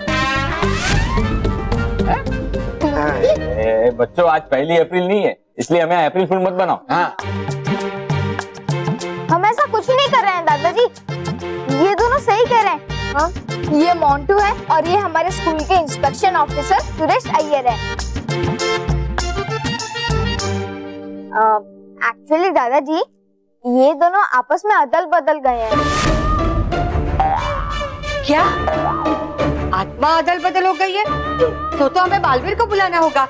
बच्चों, आज 1 अप्रैल नहीं है, इसलिए हमें अप्रैल फूल मत बनाओ। हाँ, हम ऐसा कुछ ही नहीं कर रहे हैं दादाजी, ये दोनों सही कह रहे हैं। हाँ? ये मोंटू है और ये हमारे स्कूल के इंस्पेक्शन ऑफिसर सुरेश अय्यर है। एक्चुअली दादाजी, ये दोनों आपस में अदल बदल गए हैं। क्या आत्मा अदल बदल हो गई है? तो हमें बालवीर को बुलाना होगा।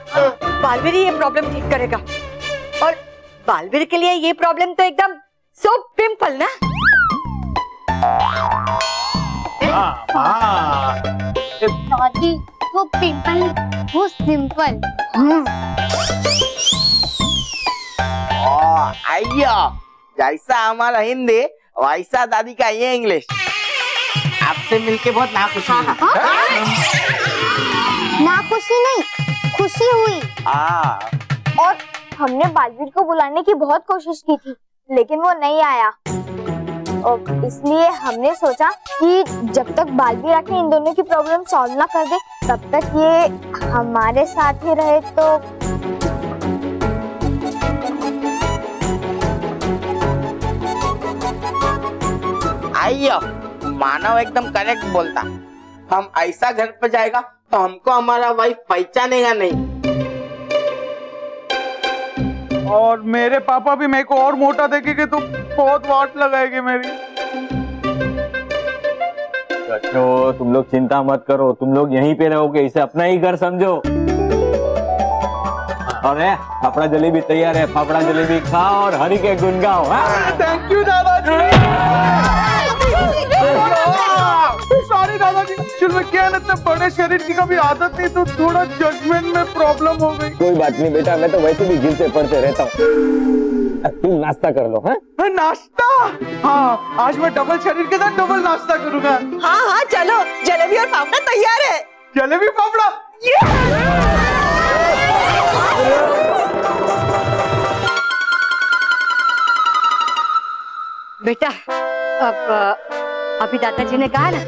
बालवीर ही ये प्रॉब्लम ठीक करेगा, और बालवीर के लिए ये प्रॉब्लम तो एकदम सो सिंपल ना। सॉरी, वो पिंपल, वो सिंपल। आइयो, जैसा हमारा हिंदी वैसा दादी का ये इंग्लिश। आपसे मिलके बहुत नाखुशी हुई। नाखुशी नहीं, खुशी हुई। और हमने बालवीर को बुलाने की बहुत कोशिश की थी, लेकिन वो नहीं आया। और इसलिए हमने सोचा कि जब तक बालवीर आके इन दोनों की प्रॉब्लम सॉल्व ना कर दे, तब तक ये हमारे साथ ही रहे तो। आइयो, मानव एकदम करेक्ट बोलता। हम ऐसा घर पे जाएगा तो हमको हमारा वाइफ पहचानेगा नहीं। और मेरे पापा भी मेरे को और मोटा देखेंगे तो बहुत वाट लगाएंगे मेरी। बच्चों, तुम लोग चिंता मत करो, तुम लोग यहीं पे रहोगे, इसे अपना ही घर समझो। और फाफड़ा जलेबी तैयार है, फाफड़ा जलेबी खाओ और हरि के गुन गाओ। थैंक यू दादाजी। सॉरी दादाजी, शुरू में क्या है ना, इतने बड़े शरीर की कभी आदत नहीं, तो थोड़ा जजमेंट में प्रॉब्लम हो गई। कोई बात नहीं बेटा, मैं तो वैसे भी गिर से पड़ते रहता हूँ। तुम नाश्ता कर लो। हाँ, नाश्ता? हाँ, आज मैं डबल शरीर के साथ डबल नाश्ता करूंगा। हाँ हाँ, चलो, जलेबी और फाफड़ा तैयार है। जलेबी फाफड़ा, बेटा, अभी दादाजी ने कहा ना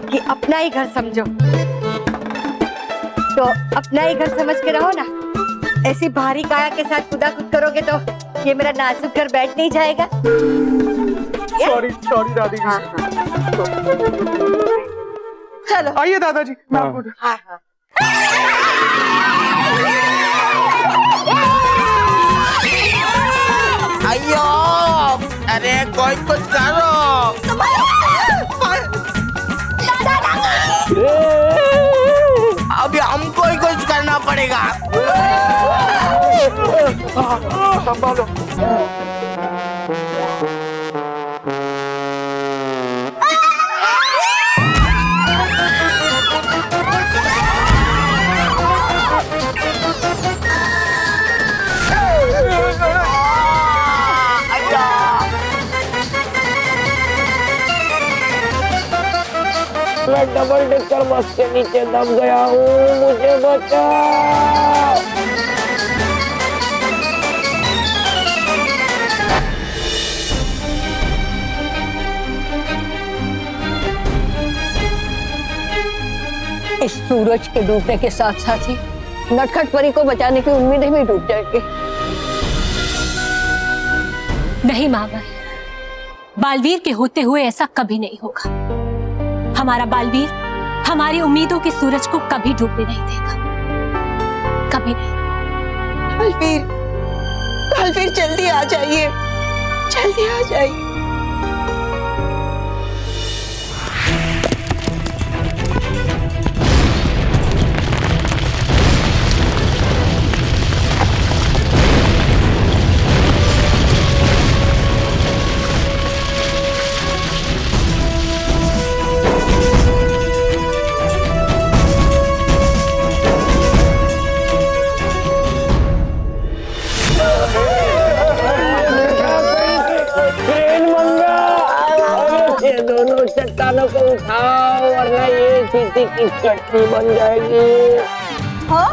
कि अपना ही घर समझो, तो अपना ही घर समझ के रहो ना। ऐसी भारी काया के साथ खुद करोगे तो ये मेरा नाजुक घर बैठ नहीं जाएगा। सॉरी सॉरी दादी जी। चलो आइए दादाजी, मैं आपको। हाँ हाँ। अयो, अरे कोई कुछ करो। अभी हमको ही कुछ करना पड़ेगा। संभालो। मैं डबल डेकर बस के नीचे दब गया हूँ, मुझे बचाओ। इस सूरज के डूबने के साथ साथ ही नटखट परी को बचाने की उम्मीदें भी डूब जाएंगी। नहीं मामा, बालवीर के होते हुए ऐसा कभी नहीं होगा। हमारा बालवीर हमारी उम्मीदों के सूरज को कभी डूबने नहीं देगा, कभी नहीं। बालवीर, बालवीर जल्दी आ जाइए, जल्दी आ जाइए। चट्टानों को उठाओ वरना ये चींटी की चटनी बन जाएगी। हाँ?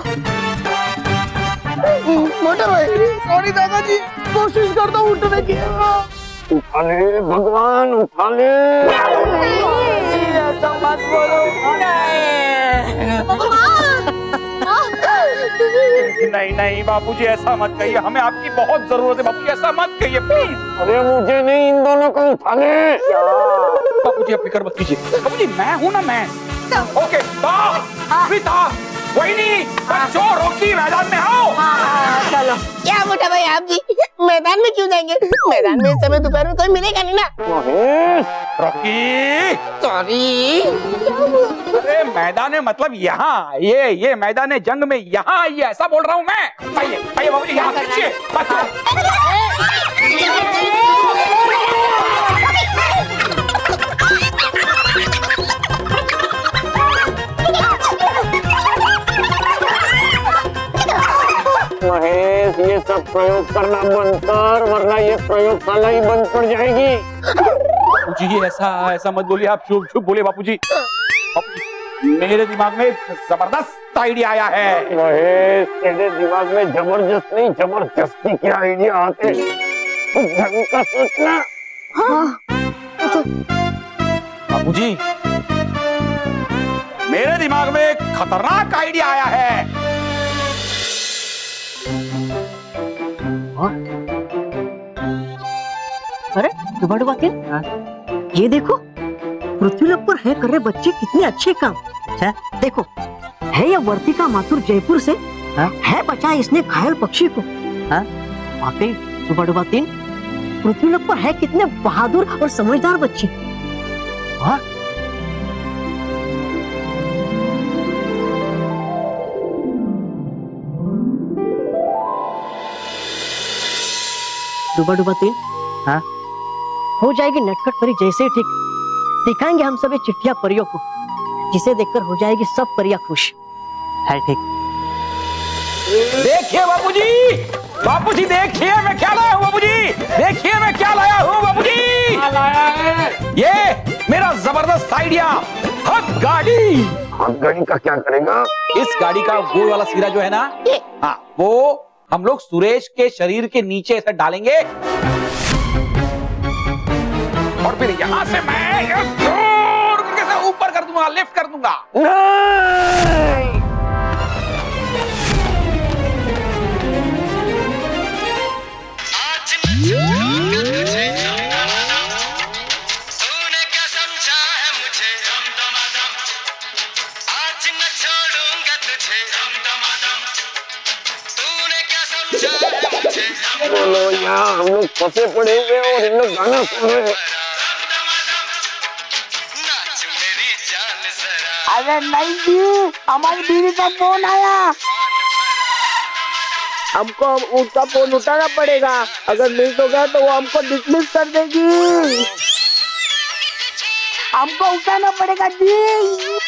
मोटा भाई, सॉरी दादाजी, कोशिश करता हूँ उठने की। उठा ले भगवान, उठा ले। ऐसा मत बोलो। नहीं नहीं बापूजी, ऐसा मत कहिए, हमें आपकी बहुत जरूरत है बापूजी, ऐसा मत कहिए प्लीज। अरे मुझे नहीं, इन दोनों को उठा ले। बापूजी आप फिक्र मत कीजिए, बापूजी मैं हूँ ना, मैं। ओके, रीता, वहीनी, बच्चों रॉकी मैदान में आओ। चलो। क्या मोटा भाई आप जी, मैदान में क्यों जाएंगे? मैदान में इस समय दोपहर में कोई मिलेगा नहीं ना। Rocky, sorry. अरे मैदान में मतलब यहाँ, ये मैदान जंग में यहाँ आइए, ऐसा बोल रहा हूँ मैं। आइए आइए बाबूजी, यहाँ खींचिए बच्चों। महेश, ये सब प्रयोग करना बंद कर वरना ये प्रयोगशाला ही बंद पड़ जाएगी। बापूजी ऐसा मत बोलिए, आप चुप चुप बोले बापूजी। मेरे दिमाग में जबरदस्त आइडिया आया है। महेश, तेरे दिमाग में जबरदस्त नहीं, जबरदस्ती के आइडिया आते, तो ढंग का सोचना। हाँ। बापूजी, मेरे दिमाग में एक खतरनाक आइडिया आया है। अरे दुबारा बात ये देखो, पृथ्वीलोक पर है कर रहे बच्चे कितने अच्छे काम। देखो, है ये वर्तिका माथुर जयपुर से, है बचाया इसने घायल पक्षी को। वाकई दुबारा बात पृथ्वीलोक पर है कितने बहादुर और समझदार बच्चे। डुबा 3 हो जाएगी नटखट परी जैसे ठीक। दिखाएंगे हम सब चिट्ठिया परियों को, जिसे देखकर हो जाएगी सब परियां खुश। है ठीक। देखिए बापूजी, बापूजी देखिए मैं क्या लाया हूँ बापूजी, देखिए मैं क्या लाया हूँ बापूजी। लाया है ये मेरा जबरदस्त आइडिया, हक गाड़ी। हक गाड़ी का क्या करेगा? इस गाड़ी का गोल वाला सिरा जो है ना, हाँ, वो हम लोग सुरेश के शरीर के नीचे ऐसे डालेंगे और फिर यहाँ से मैं जोर करके से ऊपर कर दूंगा, लिफ्ट कर दूंगा। बोलो यहाँ हम लोग फंसे पड़े हुए और इन लोग गाना सुन रहे हैं। अरे नहीं जी, हमारी बीवी का फोन आया। हमको उसका फोन उठाना पड़ेगा, अगर मिस हो गया तो वो हमको डिसमिस कर देगी। हमको उठाना पड़ेगा जी।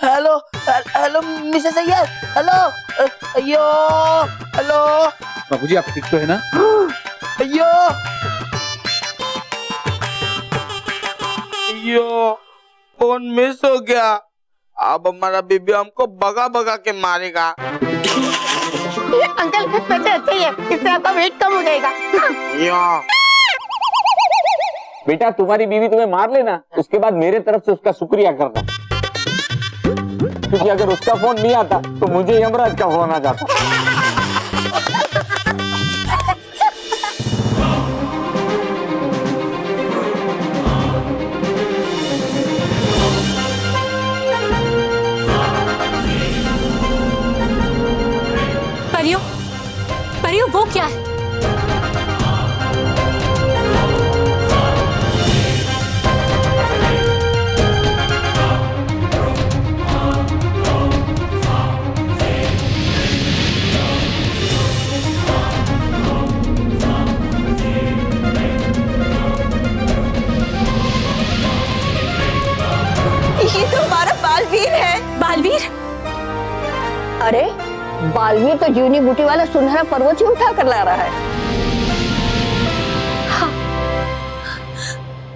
Hello hello Mrs Iyer, hello अयो, हेलो बाबूजी, आप ठीक तो है ना? अयो यो फोन मिस हो गया, अब हमारा बीबी हमको भगा भगा के मारेगा। अंकल वैसे अच्छा ही है, इससे आपका वेट कम हो जाएगा। बेटा तुम्हारी बीवी तुम्हें मार लेना, उसके बाद मेरे तरफ से उसका शुक्रिया करना, क्योंकि अगर उसका फोन नहीं आता तो मुझे यमराज का फोन आ जाता। परियों, परियों वो क्या है? ये तो हमारा बालवीर है। बालवीर? अरे बालवीर तो जूनी बूटी वाला सुनहरा पर्वत ही उठा कर ला रहा है। हाँ।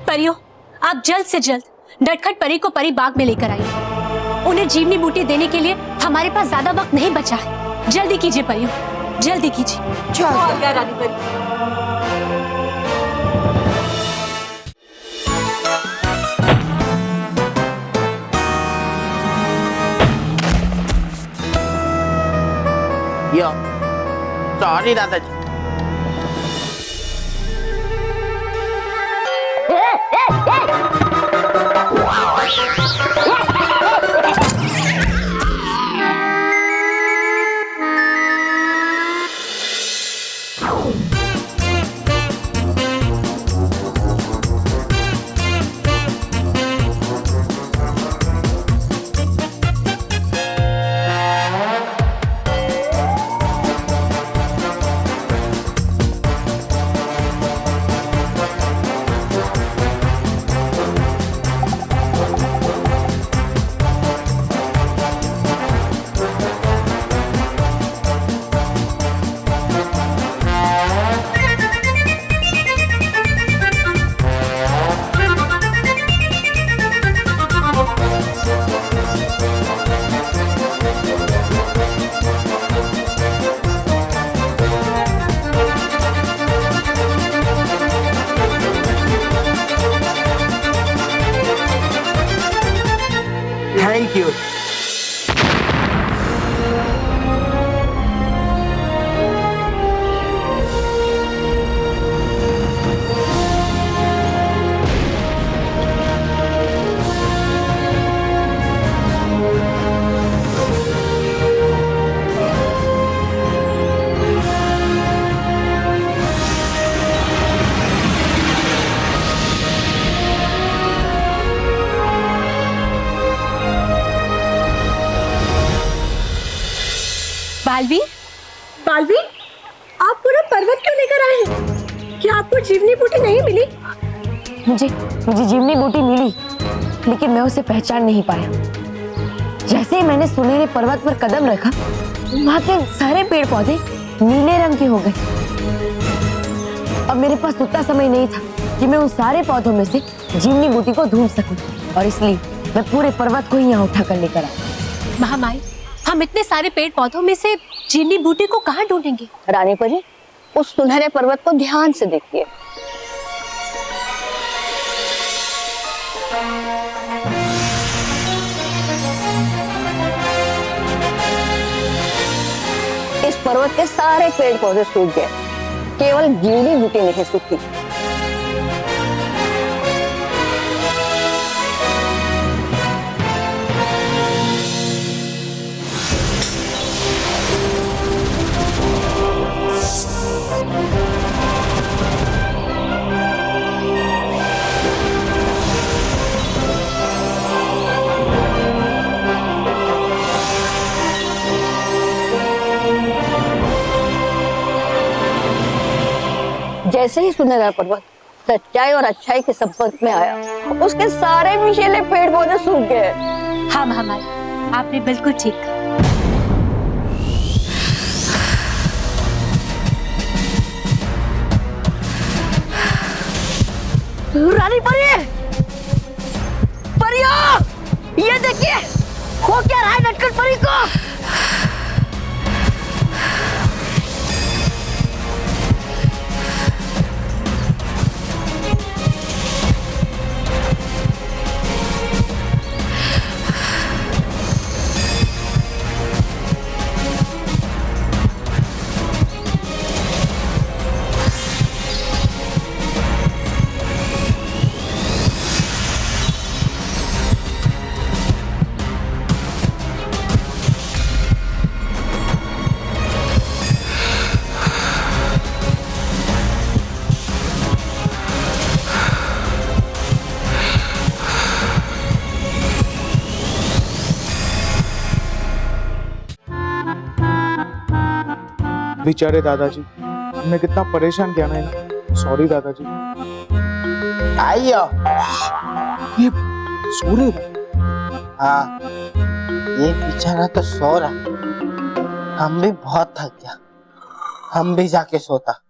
परियों, आप जल्द से जल्द नटखट परी को परी बाग में लेकर आइए। उन्हें जीवनी बूटी देने के लिए हमारे पास ज्यादा वक्त नहीं बचा है। जल्दी कीजिए परियों, जल्दी कीजिए। चल रानी परी। यो सॉरी दादाजी। Thank you. बालवीर, बालवीर, आप पूरा पर्वत क्यों लेकर आए हैं? क्या आपको जीवनी बूटी नहीं मिली? मुझे जीवनी बूटी मिली, लेकिन मैं उसे पहचान नहीं पाया। जैसे ही मैंने सुनहरे पर्वत पर कदम रखा, वहां के सारे पेड़ पौधे नीले रंग की हो गई। अब मेरे पास उतना समय नहीं था कि मैं उन सारे पौधों में से जीवनी बूटी को ढूंढ सकूं, और इसलिए मैं पूरे पर्वत को ही यहाँ उठा कर लेकर आई। महामाई, हम इतने सारे पेड़ पौधों में से जीवनी बूटी को कहाँ ढूंढेंगे? रानी परी, उस सुनहरे पर्वत को ध्यान से देखिए। इस पर्वत के सारे पेड़ पौधे सूख गए, केवल जीवनी बूटी नहीं सूखी। जैसे ही सुनहरा पर्वत सच्चाई और अच्छाई के संपर्क में आया, उसके सारे विषैले पेड़ पौधे सूख गए। हाँ महामाई, आपने बिल्कुल ठीक कहा। रानी परी, परियो, ये देखिए हो क्या रहा है नटखट परी को। बेचारे दादाजी, हमने कितना परेशान किया ना इन्हें। सॉरी दादाजी। आइयो, ये सूर्य। हाँ, ये बेचारा तो सो रहा। हम भी बहुत थक गया, हम भी जाके सोता।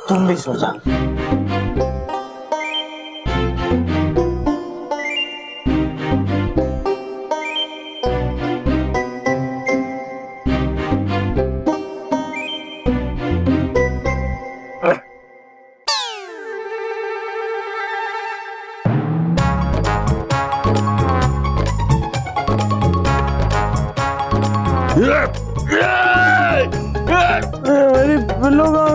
तुम भी सो जाओ। मेरी पिल्लो का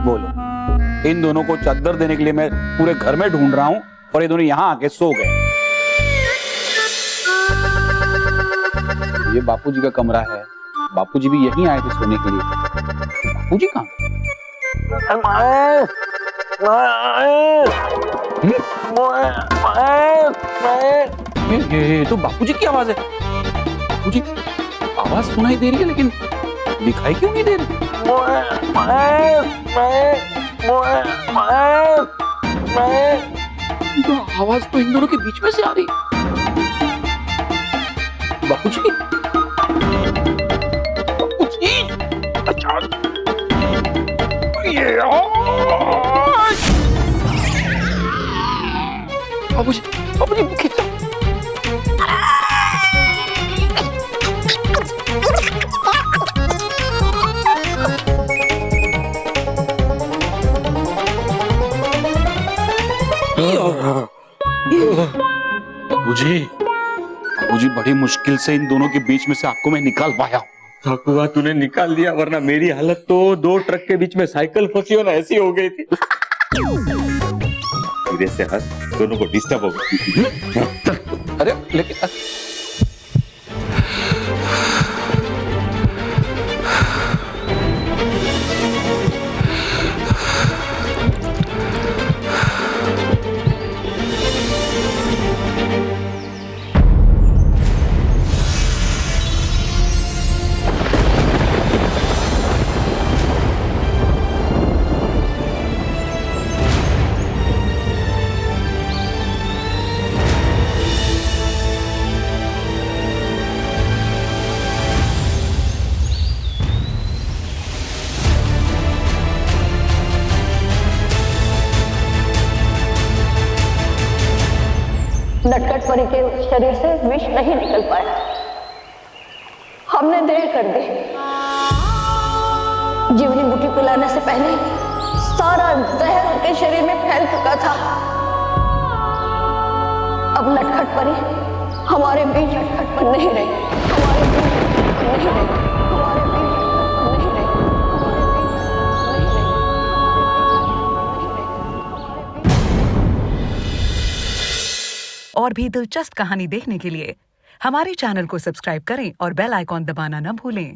बोलो, इन दोनों को चादर देने के लिए मैं पूरे घर में ढूंढ रहा हूँ और ये दोनों यहाँ आके सो गए। ये बापूजी का कमरा है, बापूजी भी यहीं आए थे सोने के लिए। बापूजी कहाँ? ये तो बापूजी की आवाज है। बापूजी आवाज सुनाई दे रही है लेकिन दिखाई क्यों नहीं दे रही? तो आवाज तो इन दोनों के बीच में से आ रही। बापूजी, बापूजी, अच्छा ये बापूजी, बापूजी खींचो। बाबूजी, बाबूजी बड़ी मुश्किल से इन दोनों के बीच में से आपको मैं निकाल पाया। ठाकुआ तूने निकाल दिया, वरना मेरी हालत तो 2 ट्रक के बीच में साइकिल फंसी हो ना ऐसी हो गई थी। धीरे से हंस, दोनों को डिस्टर्ब हो गई। अरे लेकिन परी के शरीर से विष नहीं निकल पाया। हमने देर कर दी। जीवनी बूटी पिलाने से पहले सारा जहर उनके शरीर में फैल चुका था। अब नटखट परी हमारे बीच नटखट पर नहीं रही, हमारे बीच नटखट पर नहीं रही, हमारे बीच नटखट पर नहीं रही, और भी दिलचस्प कहानी देखने के लिए हमारे चैनल को सब्सक्राइब करें और बेल आइकॉन दबाना न भूलें।